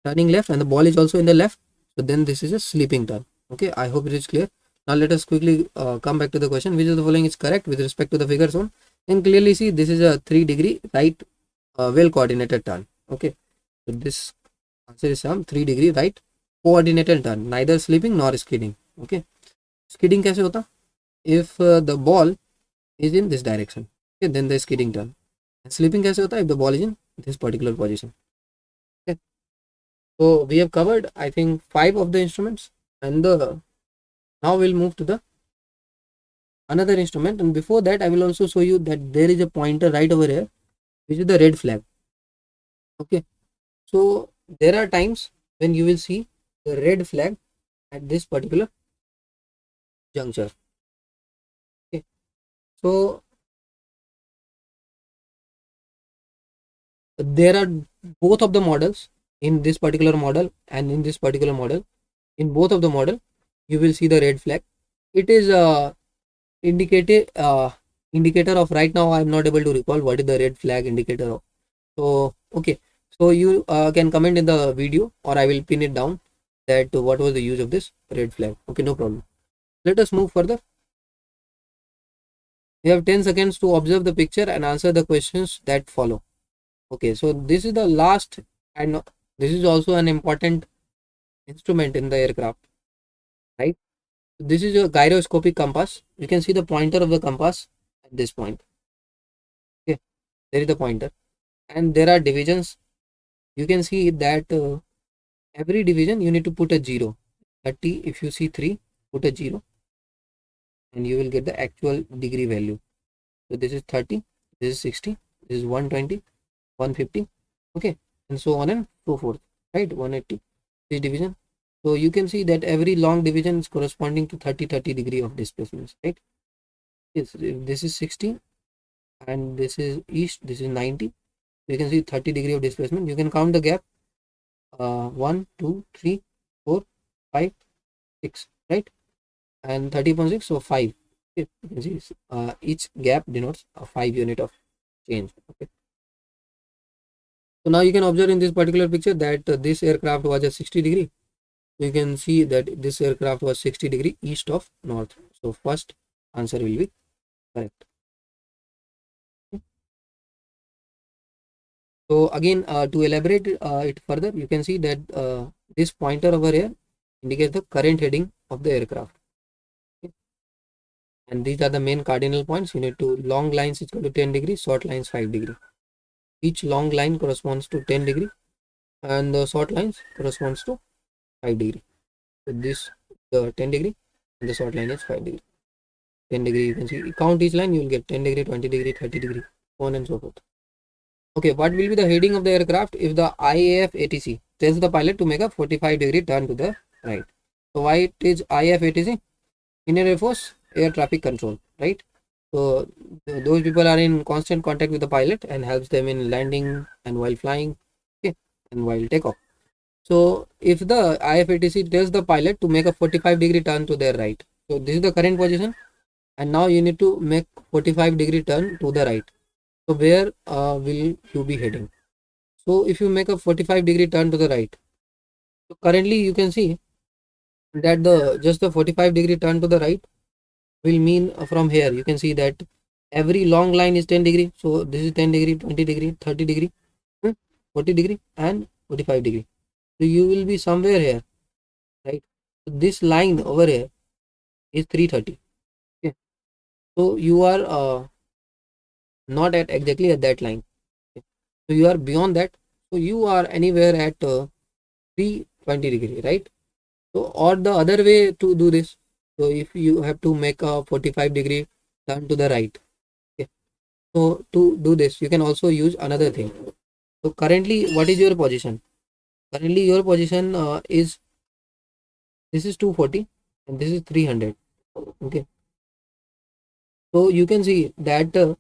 turning left, and the ball is also in the left. So then this is a slipping turn. Okay, I hope it is clear. Now let us quickly come back to the question. Which of the following is correct with respect to the figure shown? And clearly see this is a 3 degree right well coordinated turn. Okay, so this answer is some 3 degree right coordinated turn, neither slipping nor skidding. Okay, skidding कैसे होता? If the ball is in this direction, okay, then the skidding turn. And slipping कैसे होता? If the ball is in this particular position. Okay, so we have covered I think 5 of the instruments, and now we'll move to the another instrument. And before that, I will also show you that there is a pointer right over here, which is the red flag. Okay, so there are times when you will see the red flag at this particular juncture. Okay, so there are both of the models, in this particular model and in this particular model. In both of the model, you will see the red flag. It is indicator of, right now I am not able to recall what is the red flag indicator of. So okay, so you can comment in the video, or I will pin it down that what was the use of this red flag. Okay, no problem. Let us move further. You have 10 seconds to observe the picture and answer the questions that follow. Okay, so this is the last, and this is also an important instrument in the aircraft, right? This is your gyroscopic compass. You can see the pointer of the compass at this point. Okay, there is the pointer, and there are divisions. You can see that every division you need to put a 0. 30, if you see 3, put a 0, and you will get the actual degree value. So this is 30, this is 60, this is 120, 150, okay, and so on and so forth, right? 180, this division. So you can see that every long division is corresponding to 30 degree of displacement, right? Yes, if this is 60 and this is east, this is 90. You can see 30 degree of displacement. You can count the gap. 1, 2, 3, 4, 5, 6, right? And 30.6, so 5. Okay. You can see each gap denotes a 5 unit of change. Okay. So now you can observe in this particular picture that this aircraft was at 60 degree. You can see that this aircraft was 60 degree east of north. So first answer will be correct. Okay. So again, to elaborate it further, you can see that this pointer over here indicates the current heading of the aircraft. Okay. And these are the main cardinal points. You need to, long lines is equal to 10 degree, short lines 5 degree. Each long line corresponds to 10 degree and the short lines corresponds to 5 degree. So this the 10 degree and the short line is 5 degree. 10 degree, you can see, count each line, you will get 10 degree, 20 degree, 30 degree, so on and so forth. Okay, what will be the heading of the aircraft if the IAF ATC tells the pilot to make a 45 degree turn to the right? So why it is IAF ATC? Indian Air Force Air Traffic Control, right? So those people are in constant contact with the pilot and helps them in landing and while flying, okay, and while takeoff. So if the IFATC tells the pilot to make a 45 degree turn to their right, so this is the current position, and now you need to make 45 degree turn to the right. So where will you be heading? So if you make a 45 degree turn to the right, so currently you can see that the 45 degree turn to the right will mean from here you can see that every long line is 10 degree. So this is 10 degree, 20 degree, 30 degree, 40 degree and 45 degree. So you will be somewhere here, right? So this line over here is 330. Okay. So you are not at exactly at that line. Okay. So you are beyond that. So you are anywhere at 320 degree, right? So or the other way to do this. So if you have to make a 45 degree turn to the right. Okay. So to do this, you can also use another thing. So currently, what is your position? Currently, your position is, this is 240 and this is 300. Okay. So you can see that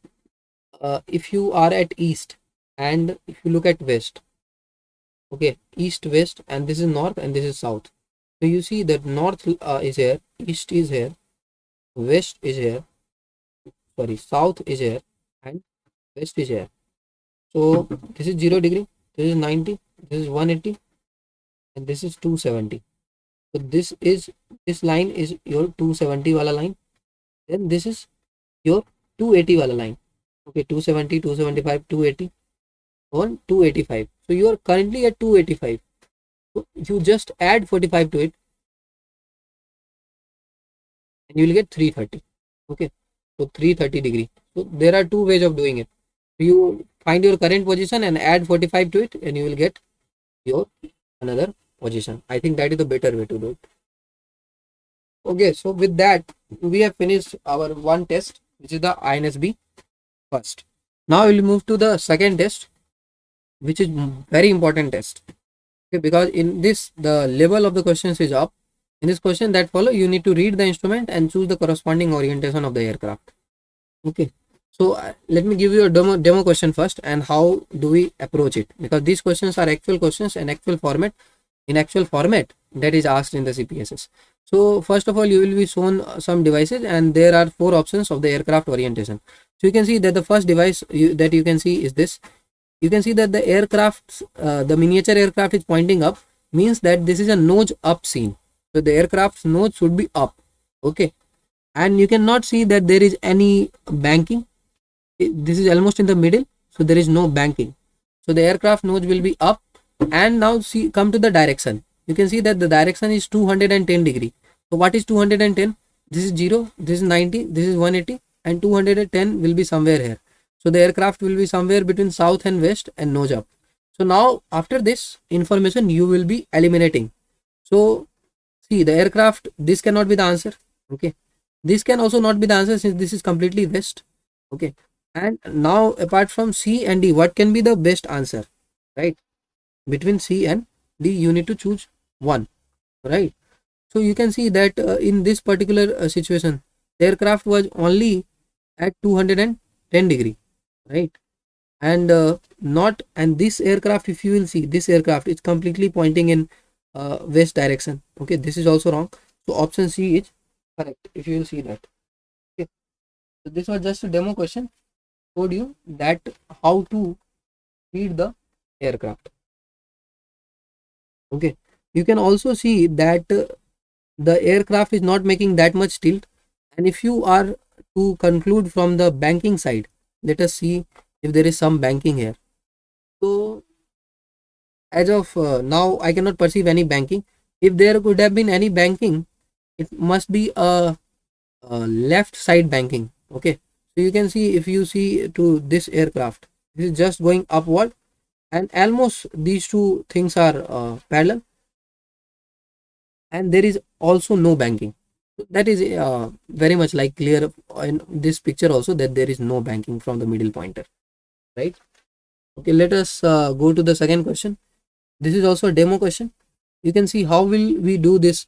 if you are at east and if you look at west, okay, east, west, and this is north and this is south. So you see that north is here, east is here, west is here, sorry, south is here, and west is here. So this is 0 degree, this is 90, this is 180, and this is 270. So this line is your 270 wala line. Then this is your 280 wala line. Okay, 270, 275, 280 on 285. So you are currently at 285. So you just add 45 to it and you will get 330. Okay, so 330 degree. So there are two ways of doing it. You find your current position and add 45 to it and you will get your another position. I think that is the better way to do it. Okay, so with that we have finished our one test, which is the INSB first. Now we will move to the second test, which is very important test. Okay, because in this the level of the questions is up. In this question that follow, you need to read the instrument and choose the corresponding orientation of the aircraft. Okay, so let me give you a demo question first and how do we approach it, because these questions are actual questions and actual format, in actual format that is asked in the CPSS. So first of all, you will be shown some devices and there are 4 options of the aircraft orientation. So you can see that the first device that you can see is this. You can see that the aircraft, the miniature aircraft is pointing up, means that this is a nose up scene. So the aircraft's nose should be up. Okay, and you cannot see that there is any banking. This is almost in the middle, so there is no banking. So the aircraft nose will be up. And now see, come to the direction. You can see that the direction is 210 degree. So what is 210? This is 0, this is 90, this is 180, and 210 will be somewhere here. So the aircraft will be somewhere between south and west and nose up. So now after this information you will be eliminating. So see, the aircraft, this cannot be the answer. Okay, this can also not be the answer since this is completely west. Okay, and now apart from C and D, what can be the best answer, right? Between C and D you need to choose one, right? So you can see that in this particular situation the aircraft was only at 210 degree, right? And not, and this aircraft, if you will see, this aircraft is completely pointing in west direction. Okay, this is also wrong. So option C is correct, if you will see that. Okay, so this was just a demo question, showed you that how to read the aircraft. Okay, you can also see that the aircraft is not making that much tilt. And if you are to conclude from the banking side, let us see if there is some banking here. So as of now I cannot perceive any banking. If there could have been any banking, it must be a left side banking. Okay, so you can see, if you see to this aircraft, this is just going upward, and almost these two things are parallel, and there is also no banking. That is very much like clear in this picture also that there is no banking from the middle pointer, right? Okay, let us go to the second question. This is also a demo question. You can see how will we do this.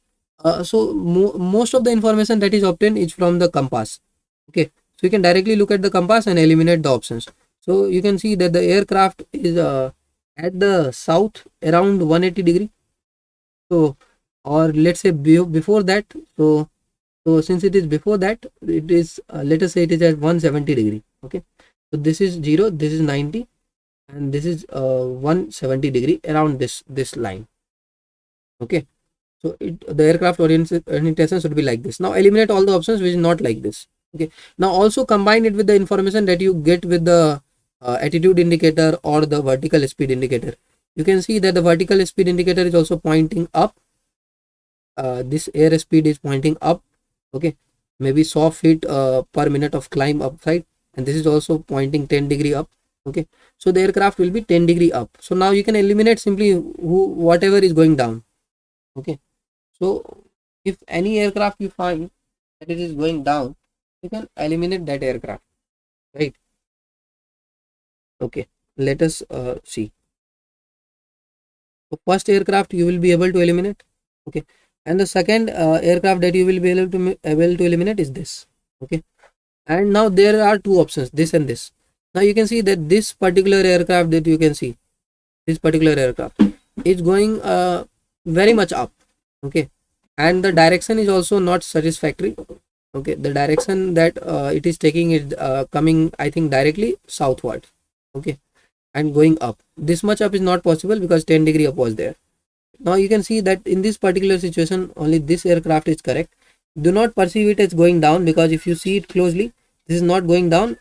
So most of the information that is obtained is from the compass. Okay, so you can directly look at the compass and eliminate the options. So you can see that the aircraft is at the south around 180 degree. So, or let's say before that. So since it is before that, it is let us say it is at 170 degree. Okay, so this is 0, this is 90, and this is 170 degree around this line. Okay, so the aircraft orientation should be like this. Now eliminate all the options which is not like this. Okay, now also combine it with the information that you get with the attitude indicator or the vertical speed indicator. You can see that the vertical speed indicator is also pointing up. This air speed is pointing up. Okay, maybe 100 feet per minute of climb upside, and this is also pointing 10 degree up. Okay, so the aircraft will be 10 degree up. So now you can eliminate simply whatever is going down. Okay, so if any aircraft you find that it is going down, you can eliminate that aircraft, right? Okay, let us see. So first aircraft you will be able to eliminate. Okay, and the second aircraft that you will be able to eliminate is this. Okay, and now there are two options, this and this. Now you can see that this particular aircraft, that you can see this particular aircraft is going very much up. Okay, and the direction is also not satisfactory. Okay, the direction that it is taking is coming, I think, directly southward. Okay, and going up. This much up is not possible because 10 degree up was there. Now you can see that in this particular situation only this aircraft is correct. Do not perceive it as going down, because if you see it closely, this is not going down.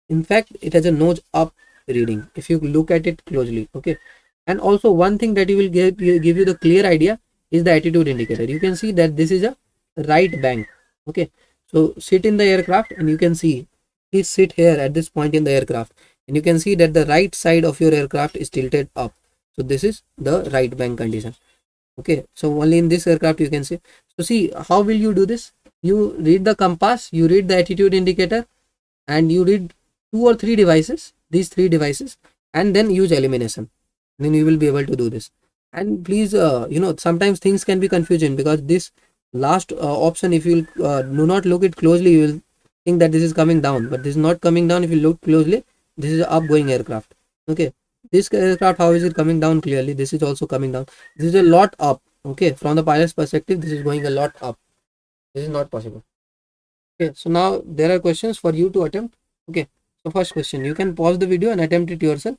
In fact, it has a nose up reading if you look at it closely. Okay, and also one thing that you will give you the clear idea is the attitude indicator. You can see that this is a right bank. Okay, so sit in the aircraft and you can see, please sit here at this point in the aircraft, and you can see that the right side of your aircraft is tilted up. So this is the right bank condition. Okay, so only in this aircraft you can see. So see, how will you do this? You read the compass, you read the attitude indicator, and you read 2 or 3 devices, these 3 devices, and then use elimination. Then you will be able to do this. And please, sometimes things can be confusing, because this last option, if you do not look it closely, you will think that this is coming down, but this is not coming down. If you look closely, this is an upgoing aircraft. Okay, this aircraft, how is it coming down? Clearly this is also coming down. This is a lot up. Okay, from the pilot's perspective, this is going a lot up. This is not possible. Okay, so now there are questions for you to attempt. Okay, so first question, you can pause the video and attempt it yourself,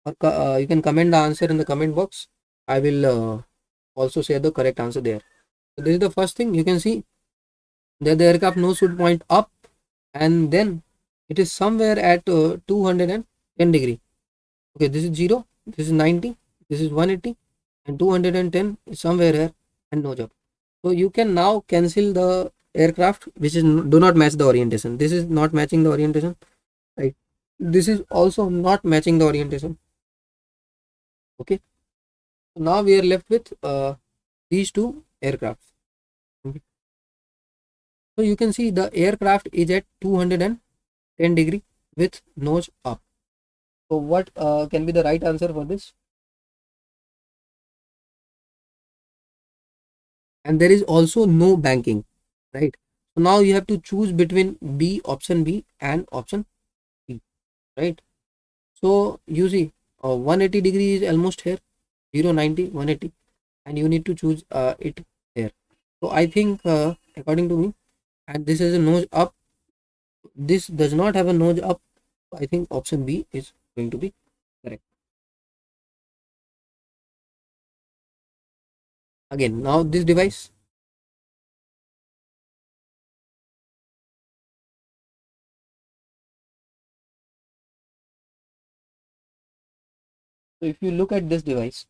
or you can comment the answer in the comment box. I will also share the correct answer there. So this is the first thing. You can see that the aircraft nose should point up, and then it is somewhere at 210 degree. Okay, this is 0, this is 90, this is 180, and 210 is somewhere here, and nose up. So you can now cancel the aircraft which is do not match the orientation. This is not matching the orientation, right? This is also not matching the orientation. Okay, so now we are left with these two aircrafts. Okay. So you can see the aircraft is at 210 degree with nose up. So what can be the right answer for this? And there is also no banking, right? So now you have to choose between option B and option C, right? So you see 180 degree is almost here, 0, 90, 180, and you need to choose it here. So I think according to me, and this is a nose up, this does not have a nose up. I think option B is going to be correct. Again, now this device, so if you look at this device,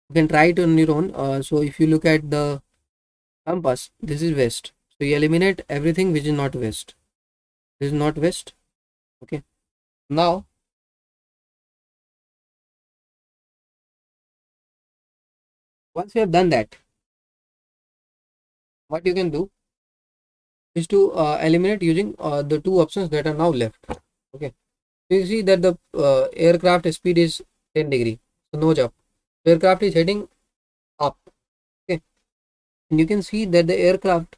you can try it on your own. So if you look at the compass, this is west, so you eliminate everything which is not west. This is not west. Okay, now once you have done that, what you can do is to eliminate using the two options that are now left. Okay, so you see that the aircraft speed is 10 degree, so nose up. The aircraft is heading up. Okay, and you can see that the aircraft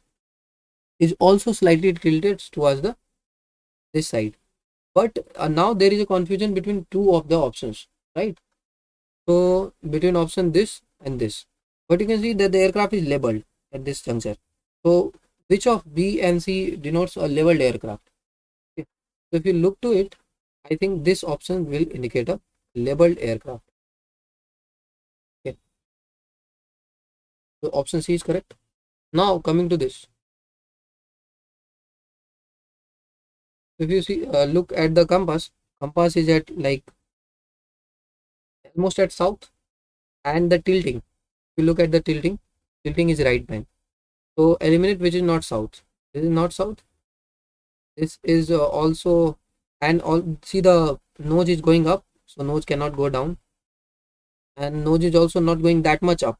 is also slightly tilted towards the this side, but now there is a confusion between two of the options, right? So between option this and this, but you can see that the aircraft is labeled at this juncture. So which of B and C denotes a labeled aircraft? Okay. So if you look to it, I think this option will indicate a labeled aircraft. Okay, so option C is correct. Now coming to this, if you see look at the compass, compass is at like almost at south, and the tilting, if you look at the tilting, tilting is right bank. So eliminate which is not south. This is not south. This is also, and all, see the nose is going up, so nose cannot go down, and nose is also not going that much up,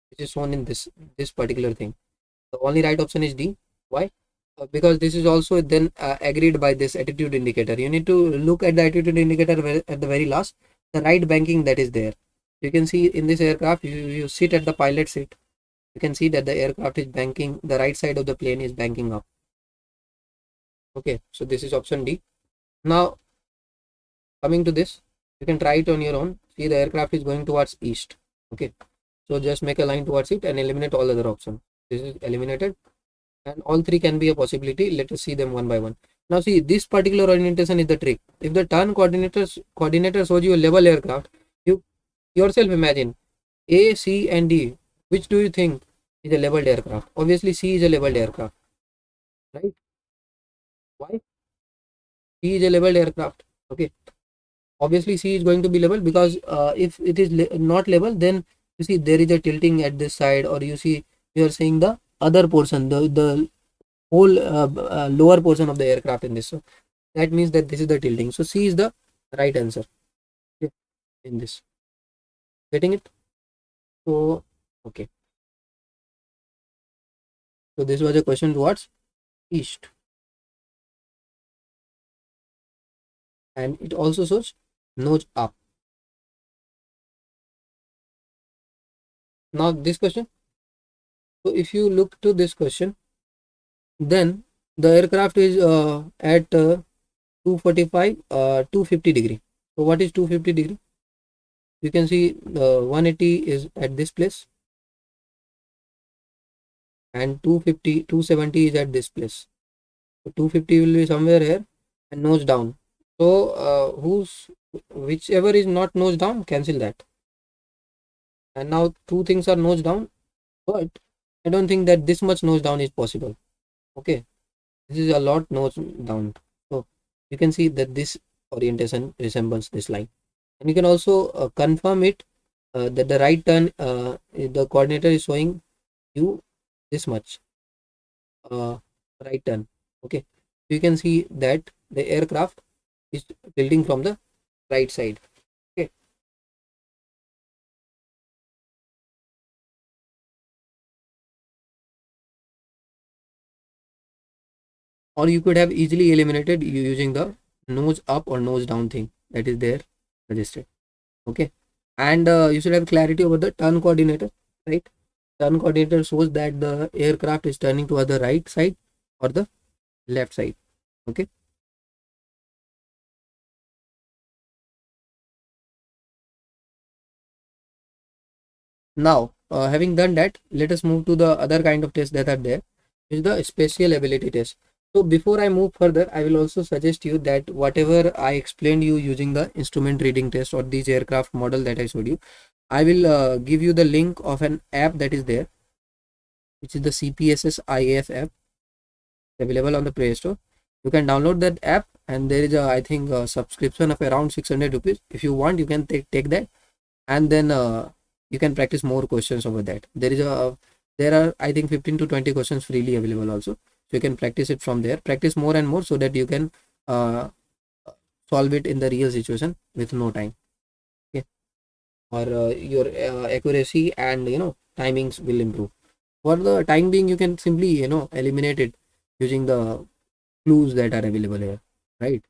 which is shown in this particular thing. The only right option is D. Why? Because this is also then agreed by this attitude indicator. You need to look at the attitude indicator at the very last, the right banking that is there. You can see in this aircraft, you sit at the pilot seat, you can see that the aircraft is banking, the right side of the plane is banking up. Okay, so this is option D. Now coming to this, you can try it on your own. See, the aircraft is going towards east. Okay, so just make a line towards it and eliminate all other options. This is eliminated, and all three can be a possibility. Let us see them one by one. Now see, this particular orientation is the trick. If the turn coordinator shows you a level aircraft, you yourself imagine A, C and D, which do you think is a leveled aircraft? Obviously C is a leveled aircraft, right? Why? C is a leveled aircraft. Okay, obviously C is going to be level, because if it is not level, then you see there is a tilting at this side, or you see you are seeing the other portion, the whole lower portion of the aircraft in this. So that means that this is the tilting. So C is the right answer. Okay, in this, getting it? So okay, so this was a question towards east, and it also shows nose up. Now this question, so if you look to this question, then the aircraft is at 245 250 degree. So what is 250 degree? You can see 180 is at this place, and 250 270 is at this place. So 250 will be somewhere here, and nose down. So whichever is not nose down, cancel that. And now two things are nose down, but I don't think that this much nose down is possible. Okay, this is a lot nose down. So you can see that this orientation resembles this line, and you can also confirm it that the right turn, the coordinator is showing you this much right turn. Okay, you can see that the aircraft is tilting from the right side. Okay, or you could have easily eliminated using the nose up or nose down thing that is there suggested. Okay, and you should have clarity over the turn coordinator, right? Turn coordinator shows that the aircraft is turning toward the right side or the left side. Okay, now having done that, let us move to the other kind of tests that are there, which is the spatial ability test. So before I move further, I will also suggest you that whatever I explained you using the instrument reading test or these aircraft model that I showed you, I will give you the link of an app that is there, which is the CPSS IAF app available on the Play Store. You can download that app, and there is a, I think, a subscription of around 600 rupees. If you want, you can take that, and then you can practice more questions over that. There are, I think, 15 to 20 questions freely available also. So you can practice it from there. Practice more and more so that you can uh, solve it in the real situation with no time. Okay, or your accuracy and timings will improve. For the time being, you can simply eliminate it using the clues that are available here, right?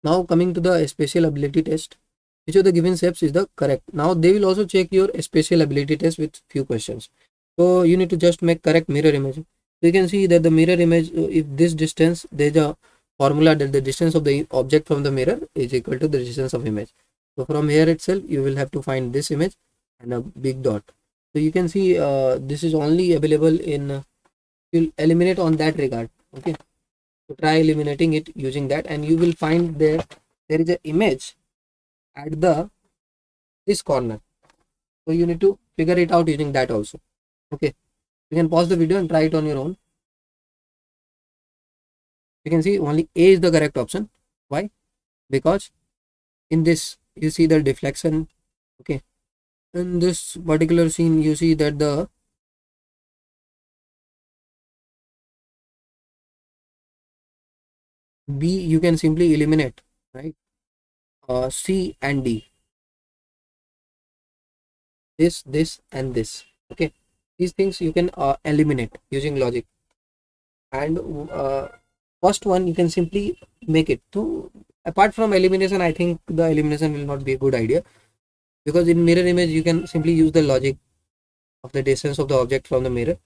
Now coming to the spatial ability test, which of the given steps is the correct? Now they will also check your spatial ability test with few questions. So you need to just make correct mirror image. So you can see that the mirror image, if this distance, there's a formula that the distance of the object from the mirror is equal to the distance of image. So from here itself, you will have to find this image and a big dot. So you can see this is only available in, you'll eliminate on that regard. Okay, so try eliminating it using that, and you will find there is an image at the this corner. So you need to figure it out using that also. Okay, you can pause the video and try it on your own. You can see only A is the correct option. Why? Because in this you see the deflection. Okay, in this particular scene you see that the B you can simply eliminate, right? C and D, this and this. Okay, these things you can eliminate using logic, and first one you can simply make it to, apart from elimination, I think the elimination will not be a good idea, because in mirror image you can simply use the logic of the distance of the object from the mirror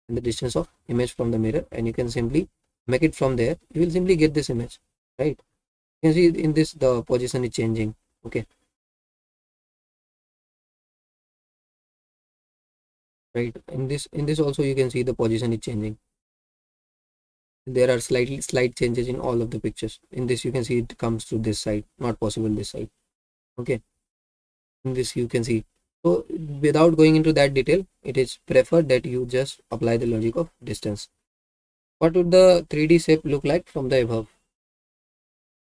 and the distance of image from the mirror, and you can simply make it from there. You will simply get this image, right? You can see in this the position is changing. Okay, right, in this also you can see the position is changing. There are slight changes in all of the pictures. In this you can see it comes to this side, not possible this side. Okay, in this you can see. So without going into that detail, it is preferred that you just apply the logic of distance. What would the 3D shape look like from the above?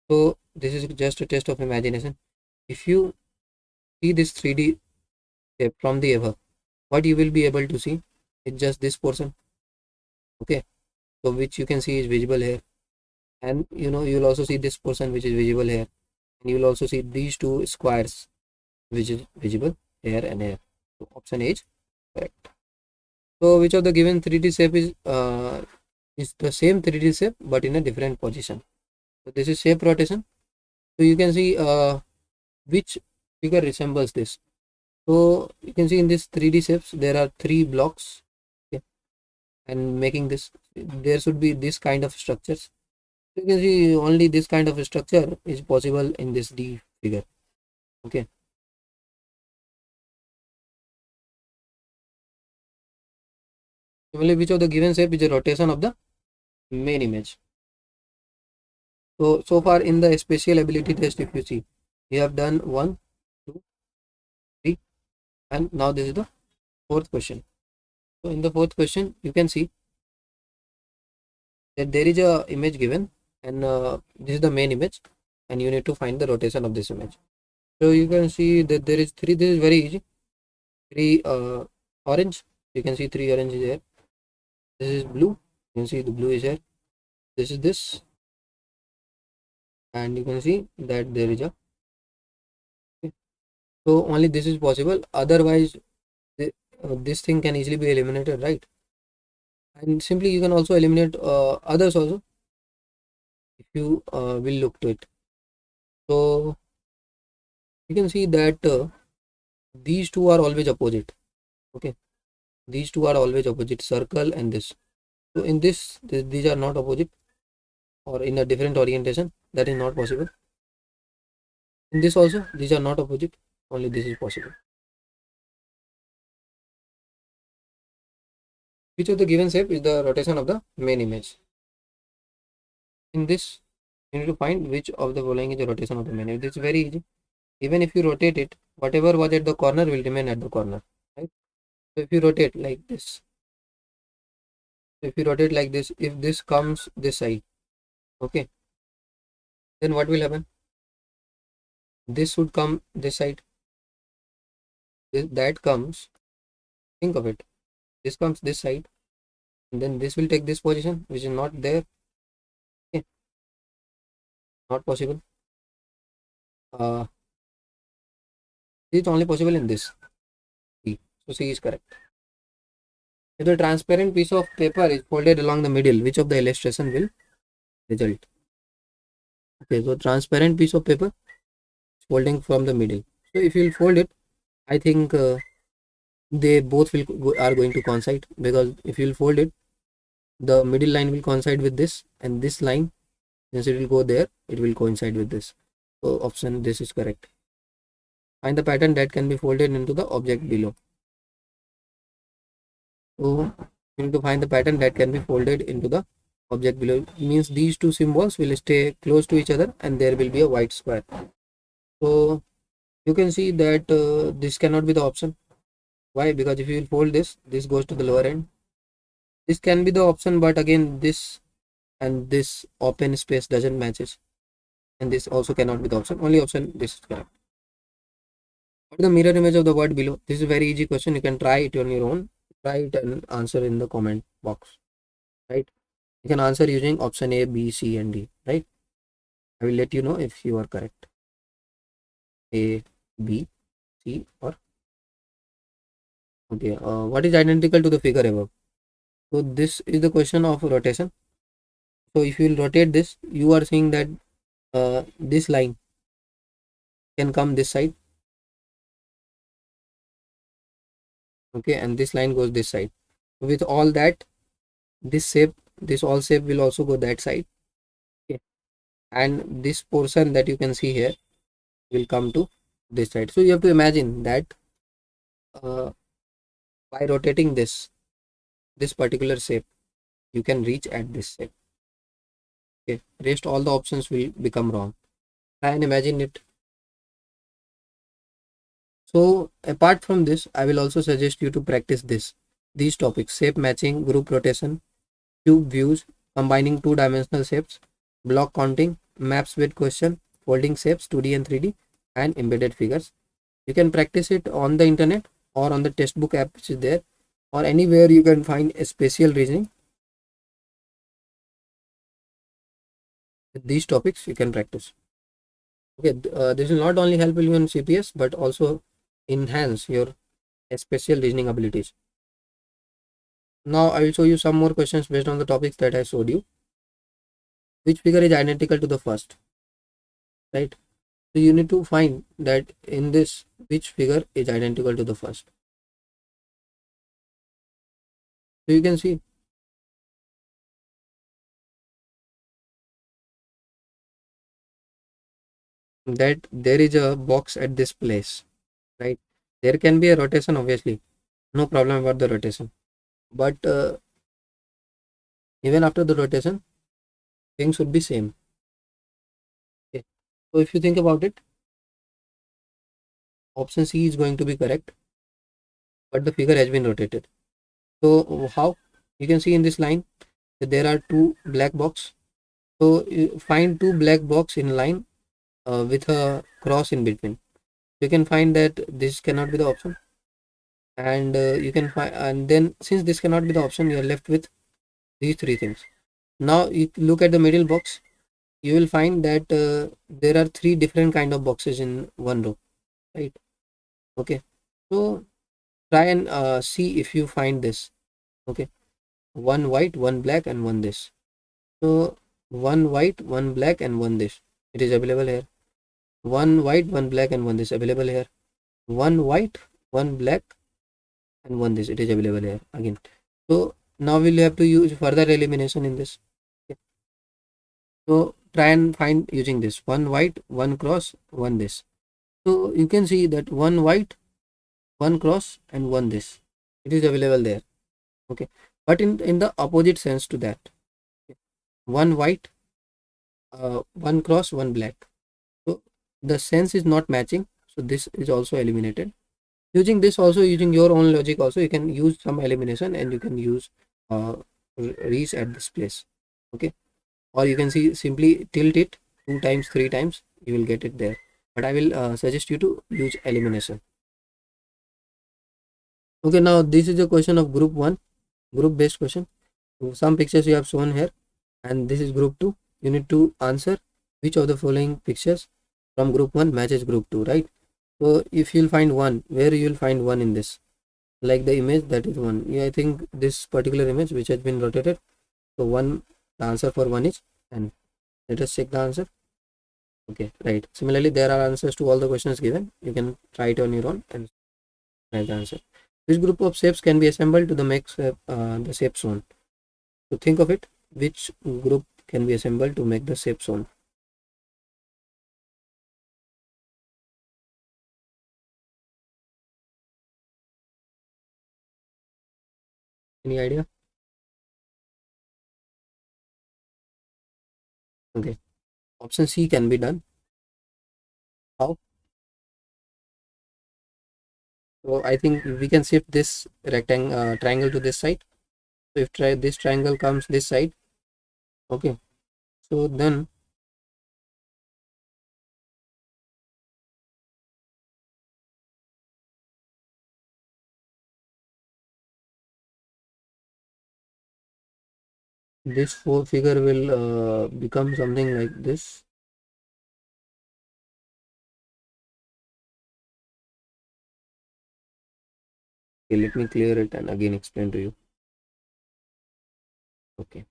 So this is just a test of imagination. If you see this 3D shape from the above, what you will be able to see is just this portion. Okay, so which you can see is visible here, and you'll also see this portion which is visible here, and you will also see these two squares which is visible here and here. So option A is correct. So which of the given 3D shape is the same 3D shape but in a different position? So this is shape rotation. So you can see which figure resembles this. So you can see in this 3D shapes there are three blocks. Okay, and making this, there should be this kind of structures. You can see only this kind of structure is possible in this D figure. Okay, similarly, which of the given shape is a rotation of the main image? So far in the spatial ability test, if you see, we have done 1, 2, 3, and now this is the fourth question. So in the fourth question, you can see that there is a image given, and this is the main image, and you need to find the rotation of this image. So you can see that there is three. This is very easy. Three orange. You can see three orange is here. This is blue. You can see the blue is here. This is this, and you can see that there is a. Okay. So only this is possible. Otherwise, this thing can easily be eliminated, right? And simply you can also eliminate others also if you will look to it. So you can see that these two are always opposite. Okay, these two are always opposite, circle and this. So in these are not opposite, or in a different orientation, that is not possible. In this also, these are not opposite, only this is possible. Which of the given shape is the rotation of the main image? In this, you need to find which of the following is the rotation of the main image. This is very easy. Even if you rotate it, whatever was at the corner will remain at the corner, right? So if you rotate like this, if this comes this side, okay, then what will happen? This should come this side. That comes, think of it, this comes this side, and then this will take this position, which is not there. Okay, not possible. It's only possible in this C. So C is correct. If the transparent piece of paper is folded along the middle, which of the illustration will result? Okay, so transparent piece of paper folding from the middle. So if you fold it, I think they both are going to coincide, because if you fold it, the middle line will coincide with this, and this line, since it will go there, it will coincide with this. So option this is correct. Find the pattern that can be folded into the object below. So you need to find the pattern that can be folded into the object below. It means these two symbols will stay close to each other, and there will be a white square. So you can see that this cannot be the option. Why? Because if you will fold this, this goes to the lower end. This can be the option, but again this and this open space doesn't matches, and this also cannot be the option. Only option this is correct. What is the mirror image of the word below? This is a very easy question. You can try it on your own. Try it and answer in the comment box. Right? You can answer using option A, B, C, and D. Right? I will let you know if you are correct. A, B, C, or okay. What is identical to the figure above? So this is the question of rotation. So if you will rotate this, you are seeing that this line can come this side. Okay, and this line goes this side. With all that, this all shape will also go that side. Okay, and this portion that you can see here will come to this side. So you have to imagine that by rotating this particular shape, you can reach at this shape. Okay, rest all the options will become wrong. Try and imagine it. So apart from this, I will also suggest you to practice these topics: shape matching, group rotation, cube views, combining two-dimensional shapes, block counting, maps with question, folding shapes 2D and 3D, and embedded figures. You can practice it on the internet or on the textbook app which is there, or anywhere you can find a spatial reasoning. With these topics you can practice. Okay, this will not only help you in CPS but also enhance your spatial reasoning abilities. Now I will show you some more questions based on the topics that I showed you. Which figure is identical to the first? Right? So you need to find that in this, which figure is identical to the first. So you can see that there is a box at this place, right? There can be a rotation, obviously, no problem about the rotation, but even after the rotation, things would be same. So if you think about it, option C is going to be correct, but the figure has been rotated. So how? You can see in this line that there are two black box. So you find two black box in line with a cross in between. You can find that this cannot be the option, and you can find, and then since this cannot be the option, you are left with these three things. Now you look at the middle box. You will find that there are three different kind of boxes in one row, right? Okay, so try and see if you find this. Okay, one white, one black, and one this. So one white, one black, and one this. It is available here. One white, one black, and one this available here. One white, one black, and one this. It is available here again. So now we'll have to use further elimination in this. Okay. So try and find using this one white, one cross, one this. So you can see that one white, one cross, and one this. It is available there. Okay, but in the opposite sense to that, okay. One white, one cross, one black. So the sense is not matching. So this is also eliminated. Using this also, using your own logic also, you can use some elimination and you can use uh, reach at this place. Okay, or you can see simply tilt it two times, three times, you will get it there. But I will suggest you to use elimination. Okay, now this is a question of group 1, group based question. So some pictures you have shown here, and this is group 2. You need to answer which of the following pictures from group 1 matches group 2, right? So if you'll find one, where you will find one in this, like the image, that is one. Yeah, I think this particular image which has been rotated. So one, the answer for one is, and let us check the answer. Okay, right. Similarly, there are answers to all the questions given. You can try it on your own and write the answer. Which group of shapes can be assembled to the make the shape zone? So think of it. Which group can be assembled to make the shape zone? Any idea? Okay. Option C can be done. How? So I think we can shift this rectangle triangle to this side. So if this triangle comes this side, okay. So then this four figure will become something like this. Okay, let me clear it and again explain to you. Okay.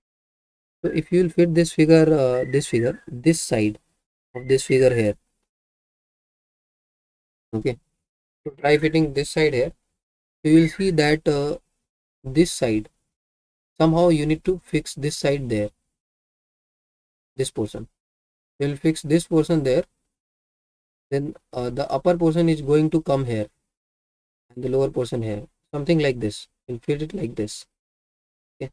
So if you will fit this figure, this side of this figure here. Okay. So try fitting this side here. You will see that this side, somehow you need to fix this side there, this portion. You will fix this portion there. Then the upper portion is going to come here and the lower portion here. Something like this. You can fit it like this. Okay.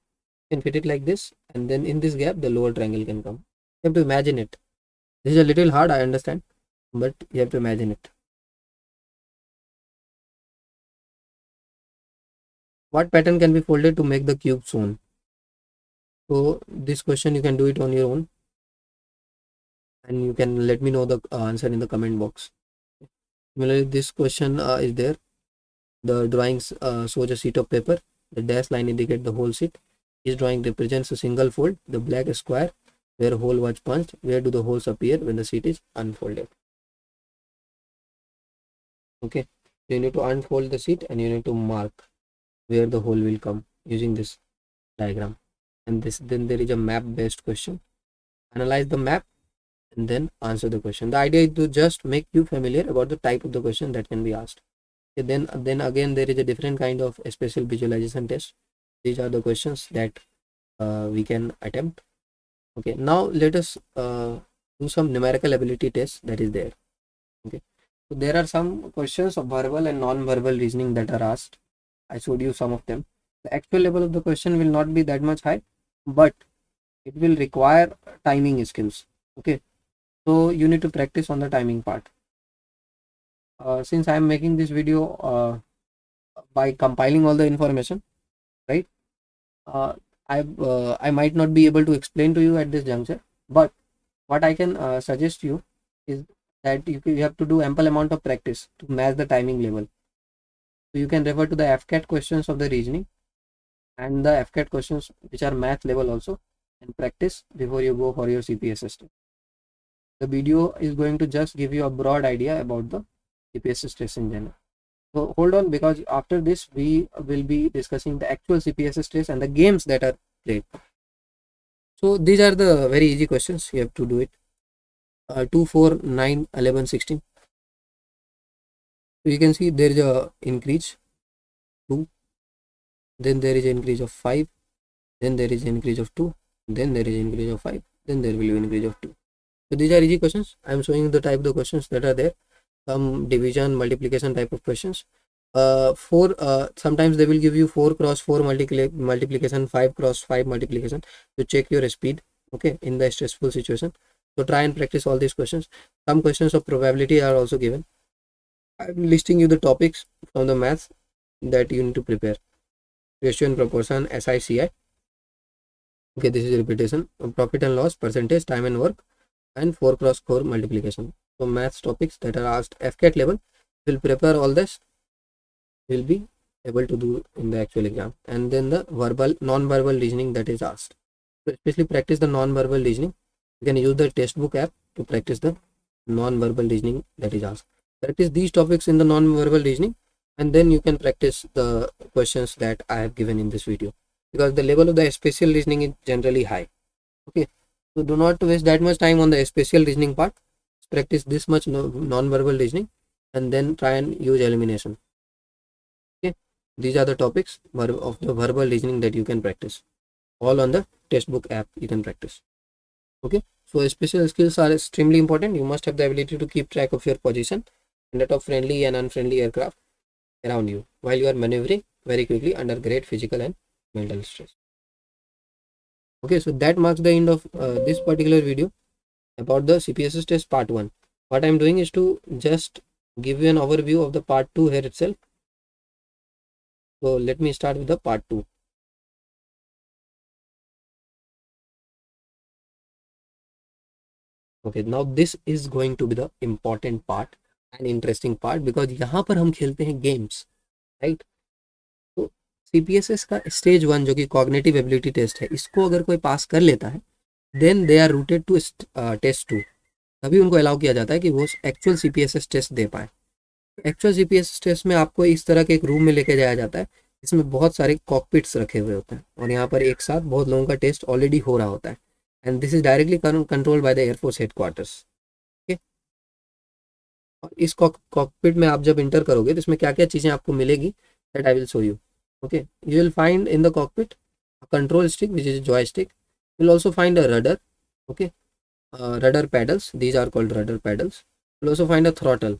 You can fit it like this, and then in this gap the lower triangle can come. You have to imagine it. This is a little hard, I understand, but you have to imagine it. What pattern can be folded to make the cube zone? So this question you can do it on your own, and you can let me know the answer in the comment box. Similarly, this question is there. The drawings shows a sheet of paper. The dash line indicate the whole sheet. Each drawing represents a single fold. The black square where a hole was punched. Where do the holes appear when the sheet is unfolded? Okay, so you need to unfold the sheet and you need to mark where the hole will come using this diagram. And this, then there is a map based question. Analyze the map and then answer the question. The idea is to just make you familiar about the type of the question that can be asked. Okay, then again there is a different kind of a special visualization test. These are the questions that we can attempt. Okay, now let us do some numerical ability test that is there. Okay, so there are some questions of verbal and non-verbal reasoning that are asked. I showed you some of them. The actual level of the question will not be that much high, but it will require timing skills. Okay, So you need to practice on the timing part. Since I am making this video by compiling all the information, right? Uh, I might not be able to explain to you at this juncture, but what I can suggest you is that you have to do ample amount of practice to match the timing level. So you can refer to the FCAT questions of the reasoning and the FCAT questions which are math level also, and practice before you go for your CPSS test. The video is going to just give you a broad idea about the CPSS test in general. So hold on, because after this we will be discussing the actual CPSS test and the games that are played. So these are the very easy questions. You have to do it. 2, 4, 9, 11, 16. So you can see there is a increase 2, then there is an increase of 5, then there is an increase of 2, then there is an increase of 5, then there will be an increase of 2. So these are easy questions. I am showing the type of the questions that are there. Some division, multiplication type of questions. 4, sometimes they will give you 4 cross 4 multiplication, 5 cross 5 multiplication to check your speed, okay, in the stressful situation. So try and practice all these questions. Some questions of probability are also given. I'm listing you the topics from the maths that you need to prepare. Ratio and proportion, SICI. Okay, this is repetition. Profit and loss, percentage, time and work, and 4 cross 4 multiplication. So maths topics that are asked FCAT level, will prepare all this, will be able to do in the actual exam. And then the verbal, non-verbal reasoning that is asked. So especially practice the non-verbal reasoning. You can use the textbook app to practice the non-verbal reasoning that is asked. Practice these topics in the non-verbal reasoning, and then you can practice the questions that I have given in this video, because the level of the spatial reasoning is generally high. Okay, so do not waste that much time on the spatial reasoning part. Practice this much non-verbal reasoning, and then try and use elimination. Okay, these are the topics of the verbal reasoning that you can practice. All on the textbook app you can practice. Okay, so special skills are extremely important. You must have the ability to keep track of your position and that of friendly and unfriendly aircraft around you while you are maneuvering very quickly under great physical and mental stress. Okay, so that marks the end of this particular video about the CPSS test part 1. What I am doing is to just give you an overview of the part 2 here itself. So let me start with the part 2. Okay, now this is going to be the important part and interesting part, because यहाँ पर हम खेलते हैं games, right? तो CPSS का stage 1 जो कि cognitive ability test है, इसको अगर कोई पास कर लेता है, then they are routed to test 2. तभी उनको अलाउ किया जाता है कि वो एक्चुअल CPSS टेस्ट दे पाए. एक्चुअल CPSS टेस्ट में आपको इस तरह के एक रूम में लेके जाया जाता है, इसमें बहुत सारे कॉकपिट्स रखे हुए होते हैं, और यहाँ पर एक साथ बहुत लोगों का टेस्ट ऑलरेडी हो रहा होता है, and this is directly controlled by the air force headquarters. और इस कॉकपिट में आप जब इंटर करोगे तो इसमें क्या क्या चीज़ें आपको मिलेगी, that I will show you. Okay, you will find in the cockpit control stick which is joystick. You will also find a rudder. Okay, rudder pedals, these are called rudder pedals. You'll also find a throttle,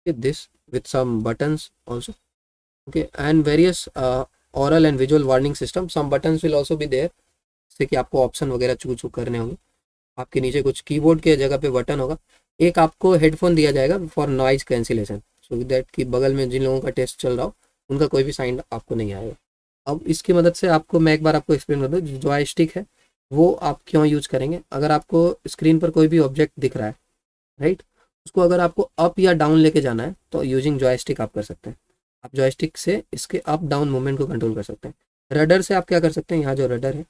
okay, this with some buttons also. Okay, and various oral and visual warning system. Some buttons will also be there, जैसे कि आपको option वगैरह choose करने होंगे. आपके नीचे कुछ keyboard के जगह पे बटन होगा. एक आपको हेडफोन दिया जाएगा for noise cancellation, so that कि बगल में जिन लोगों का टेस्ट चल रहा हो उनका कोई भी साइन आपको नहीं आएगा. अब इसकी मदद से आपको मैं एक बार आपको एक्सप्लेन कर दूँ, जो जॉयस्टिक है वो आप क्यों यूज करेंगे. अगर आपको स्क्रीन पर कोई भी ऑब्जेक्ट दिख रहा है, राइट, उसको अगर आपको अप या डाउन लेके जाना है तो यूजिंग जॉयस्टिक आप कर सकते हैं. आप जॉयस्टिक से इसके अप डाउन मूवमेंट को कंट्रोल कर सकते हैं. रडर से आप क्या कर सकते हैं, यहाँ जो रडर है,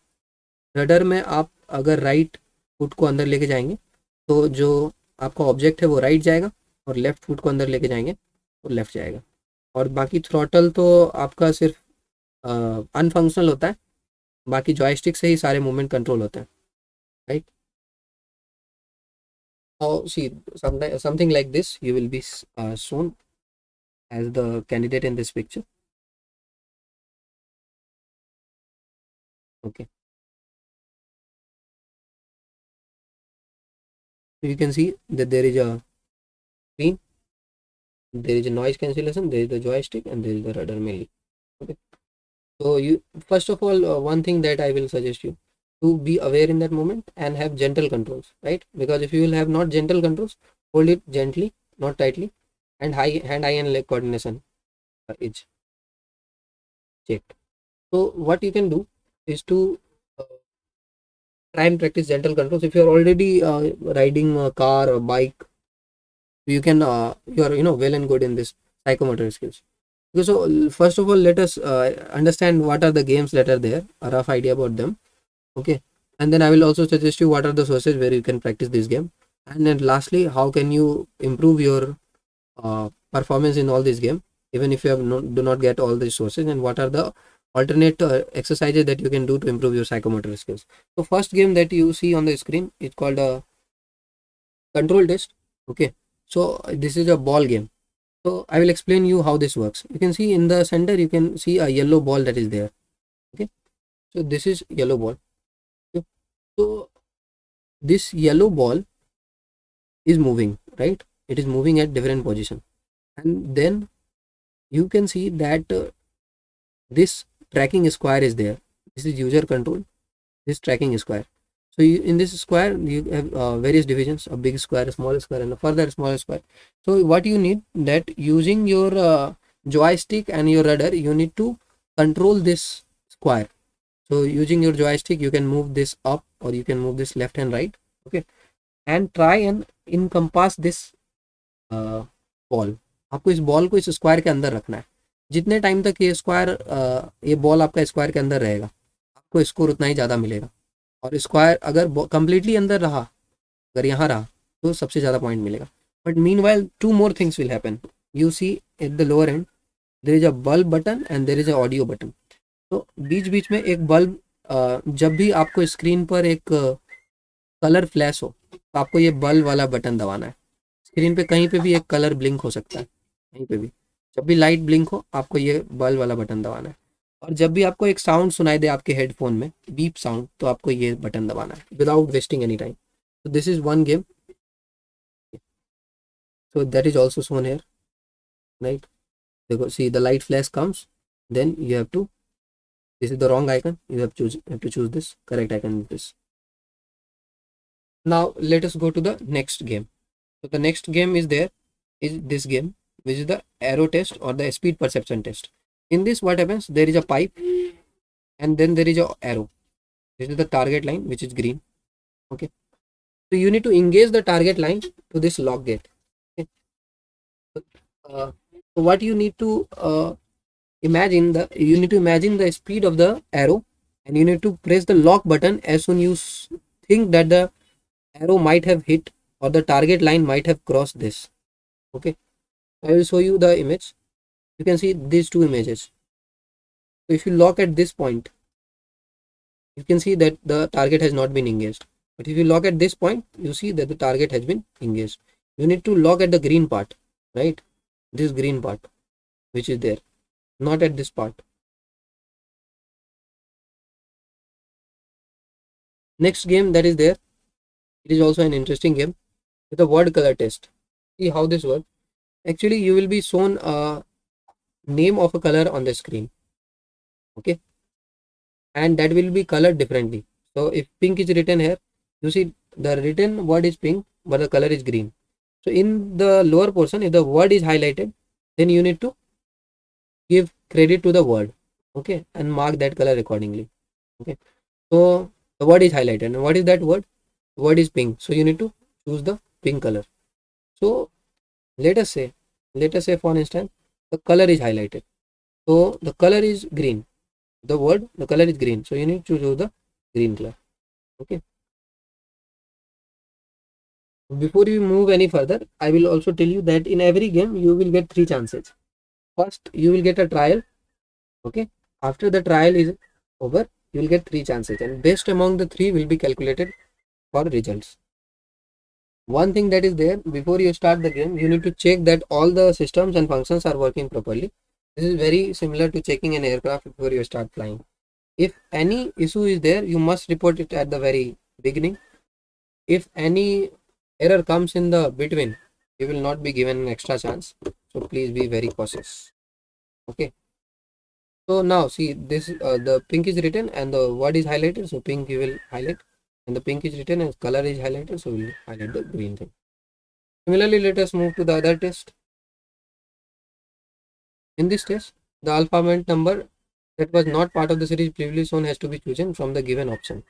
रडर में आप अगर राइट फुट को अंदर लेके जाएंगे तो जो आपका ऑब्जेक्ट है वो राइट जाएगा, और लेफ्ट फुट को अंदर लेके जाएंगे तो लेफ्ट जाएगा. और बाकी थ्रॉटल तो आपका सिर्फ अनफंक्शनल होता है, बाकी जॉयस्टिक से ही सारे मूवमेंट कंट्रोल होते हैं, right. Now see, something like this you will be shown as the candidate in this picture. Okay, so you can see that there is a screen, there is a noise cancellation, there is the joystick, and there is the rudder mainly. Okay, so you first of all, one thing that I will suggest you to be aware in that moment and have gentle controls, right? Because if you will have not gentle controls, hold it gently, not tightly, and high hand, eye, and leg coordination is checked. So what you can do is to uh, try and practice gentle controls. If you're already riding a car or bike, you can you're well and good in this psychomotor skills. Okay, so first of all, let us understand what are the games that are there, a rough idea about them. Okay, and then I will also suggest you what are the sources where you can practice this game, and then lastly, how can you improve your performance in all this game even if you have do not get all these sources, and what are the alternate exercises that you can do to improve your psychomotor skills. So first game that you see on the screen is called a control test. Okay, so this is a ball game. So I will explain you how this works. You can see in the center, you can see a yellow ball that is there. Okay, so this is yellow ball. Okay. So this yellow ball is moving, right? It is moving at different position, and then you can see that this tracking square is there. This is user control, this tracking square. So in this square you have various divisions, a big square, a small square, and a further smaller square. So what you need, that using your joystick and your rudder, you need to control this square. So using your joystick, you can move this up or you can move this left and right. Okay, and try and encompass this ball. आपको इस ball को इस square के अंदर रखना है. जितने time तक ये स्क्वायर ये बॉल आपका स्क्वायर के अंदर रहेगा, आपको स्कोर उतना ही ज़्यादा मिलेगा. और स्क्वायर अगर कंप्लीटली अंदर रहा, अगर यहाँ रहा, तो सबसे ज़्यादा पॉइंट मिलेगा. But meanwhile two more things will happen. You see at the lower end there is a bulb button and there is a audio button. तो बीच बीच में एक बल्ब, जब भी आपको स्क्रीन पर एक कलर फ्लैश हो, तो आपको ये बल्ब वाला बटन दबाना है. स्क्रीन पे कहीं पे भी एक कलर ब्लिंक हो सकता है, कहीं पे भी. जब भी लाइट ब्लिंक हो, आपको ये बल्ब वाला बटन दबाना है. और जब भी आपको एक साउंड सुनाई दे आपके हेडफोन में, बीप साउंड, तो आपको ये बटन दबाना है without wasting any time. So this is one game. So that is also shown here, right? Because see the light flash comes, then you have to. This is the wrong icon. You have to choose this correct icon. This. Now let us go to the next game. So the next game is there, is this game, which is the arrow test or the speed perception test. In this, what happens? There is a pipe, and then there is a arrow. This is the target line, which is green. Okay. So you need to engage the target line to this lock gate. Okay. So what you need to imagine the speed of the arrow, and you need to press the lock button as soon you think that the arrow might have hit or the target line might have crossed this. Okay, I will show you the image. You can see these two images. So if you lock at this point, you can see that the target has not been engaged. But if you lock at this point, you see that the target has been engaged. You need to lock at the green part, right? This green part, which is there, not at this part. Next game that is there, it is also an interesting game with a word color test. See how this works. Actually, you will be shown a name of a color on the screen. Okay, and that will be colored differently. So if pink is written here, you see the written word is pink, but the color is green. So in the lower portion, if the word is highlighted, then you need to give credit to the word, okay, and mark that color accordingly. Okay, so the word is highlighted, and what is that word? The word is pink, so you need to choose the pink color. So let us say for instance, the color is highlighted, so the color is green. The word, the color is green, so you need to choose the green color. Okay, before you move any further, I will also tell you that in every game you will get 3 chances. First you will get a trial. Okay, after the trial is over, you will get 3 chances, and best among the 3 will be calculated for results. One thing that is there, before you start the game, you need to check that all the systems and functions are working properly. This is very similar to checking an aircraft before you start flying. If any issue is there, you must report it at the very beginning. If any error comes in the between, you will not be given an extra chance. So please be very cautious. Okay. So now see this, the pink is written and the word is highlighted, so pink you will highlight, and the pink is written and color is highlighted, so we'll highlight the green thing. Similarly, let us move to the other test. In this test, the alphabet number that was not part of the series previously shown has to be chosen from the given option.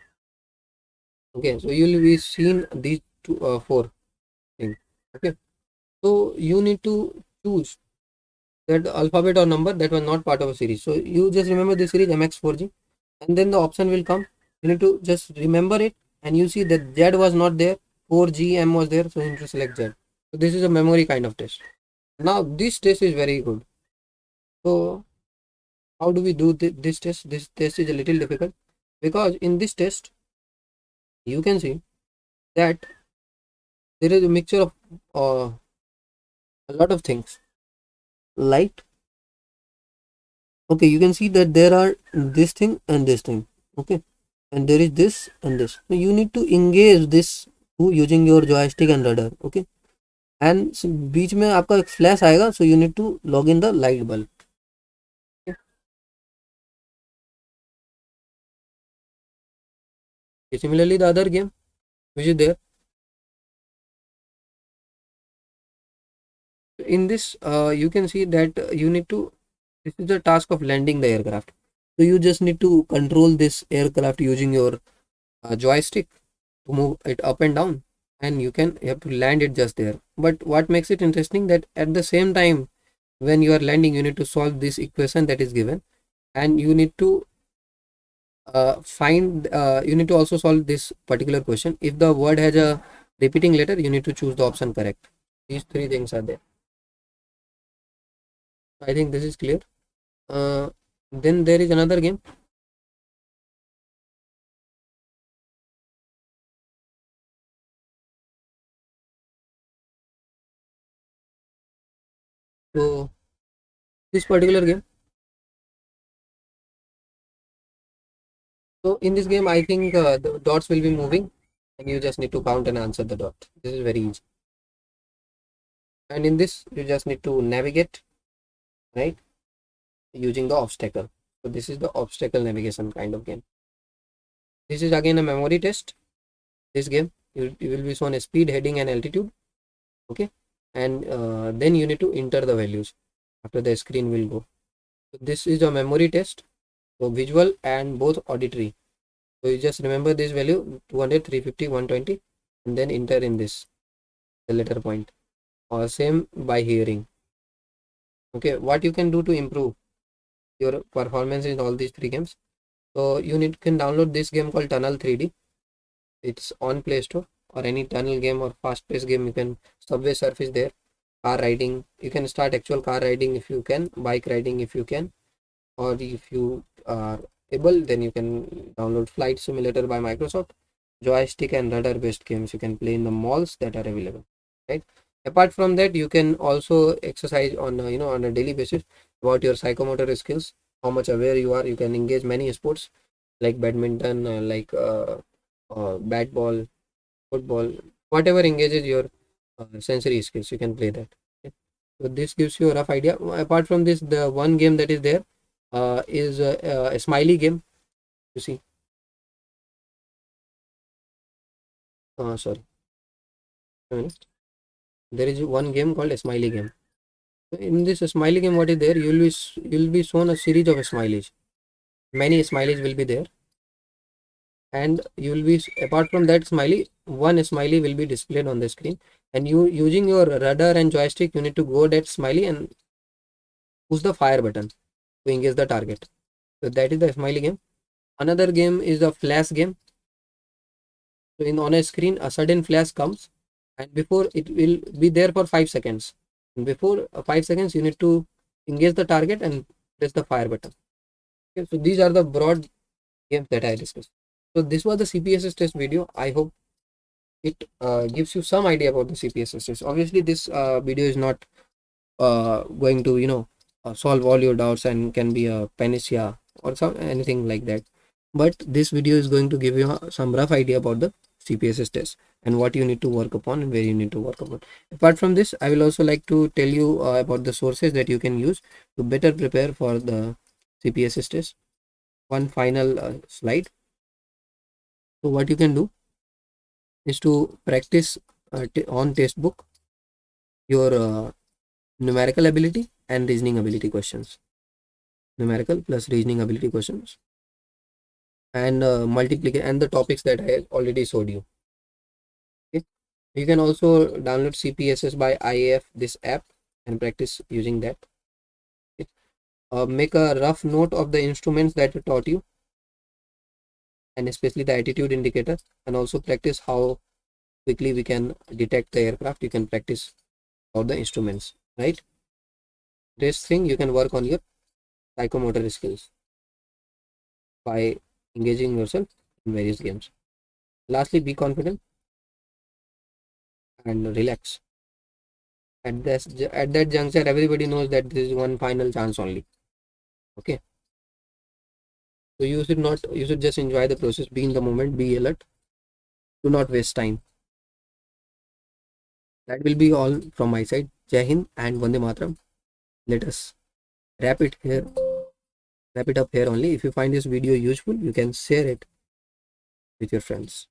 Okay, so you will be seen these two, four things. Okay, so you need to choose that alphabet or number that was not part of a series. So you just remember the series MX4G, and then the option will come. You need to just remember it, and you see that Z was not there, 4GM was there, so you need to select Z. So this is a memory kind of test. Now this test is very good. So how do we do this test? This test is a little difficult because in this test you can see that there is a mixture of a lot of things, like, okay, you can see that there are this thing and this thing, okay, and there is this and this. So you need to engage this using your joystick and rudder, okay, and बीच में आपका एक flash आएगा, so you need to log in the light bulb. Okay. Similarly, the other game which is there, in this you can see that you need to, this is the task of landing the aircraft. So you just need to control this aircraft using your joystick to move it up and down, and you have to land it just there. But what makes it interesting, that at the same time when you are landing, you need to solve this equation that is given, and you need to you need to also solve this particular question. If the word has a repeating letter, you need to choose the option correct. These three things are there. I think this is clear. Then there is another game. So this particular game, so in this game I think the dots will be moving, and you just need to count and answer the dot. This is very easy. And in this you just need to navigate, right, using the obstacle. So this is the obstacle navigation kind of game. This is again a memory test. This game, you will be shown a speed, heading and altitude, okay, and then you need to enter the values after the screen will go. So this is a memory test, so visual and both auditory. So you just remember this value 200, 350, 120, and then enter in this the letter point, or same by hearing. Okay, what you can do to improve your performance in all these three games, so you can download this game called Tunnel 3D. It's on Play Store, or any tunnel game or fast paced game. You can Subway Surf is there, car riding, you can start actual car riding if you can, bike riding if you can, or if you are able, then you can download Flight Simulator by Microsoft. Joystick and rudder based games you can play in the malls that are available, right? Apart from that, you can also exercise on on a daily basis about your psychomotor skills, how much aware you are. You can engage many sports like badminton, like bat ball, football, whatever engages your sensory skills, you can play that. Okay. So this gives you a rough idea. Apart from this, the one game that is there is a smiley game. You see, sorry, a minute. There is one game called a smiley game. So in this smiley game, what is there? You'll be shown a series of smileys. Many smileys will be there, and you will be, apart from that smiley, one smiley will be displayed on the screen, and you, using your rudder and joystick, you need to go that smiley and push the fire button to engage the target. So that is the smiley game. Another game is a flash game. So in on a screen, a sudden flash comes, and before it will be there for 5 seconds. And before 5 seconds, you need to engage the target and press the fire button. Okay, so these are the broad games that I discussed. So this was the CPSS test video. I hope it gives you some idea about the CPSS test. Obviously, this video is not going to solve all your doubts and can be a panacea or anything like that, but this video is going to give you some rough idea about the CPSS test and what you need to work upon and where you need to work upon. Apart from this, I will also like to tell you about the sources that you can use to better prepare for the CPSS test. One final slide. So what you can do is to practice on textbook your numerical ability and reasoning ability questions. Numerical plus reasoning ability questions and multiplication and the topics that I already showed you. Okay. You can also download CPSS by IAF, this app, and practice using that. Okay. Make a rough note of the instruments that I taught you, and especially the attitude indicator, and also practice how quickly we can detect the aircraft. You can practice all the instruments, right? This thing you can work on your psychomotor skills by engaging yourself in various games. Lastly, be confident and relax. At that juncture, everybody knows that this is one final chance only. Okay. So you should just enjoy the process, be in the moment, be alert, do not waste time. That will be all from my side. Jai Hind and Vande Mataram. Let us wrap it here, wrap it up here only. If you find this video useful, you can share it with your friends.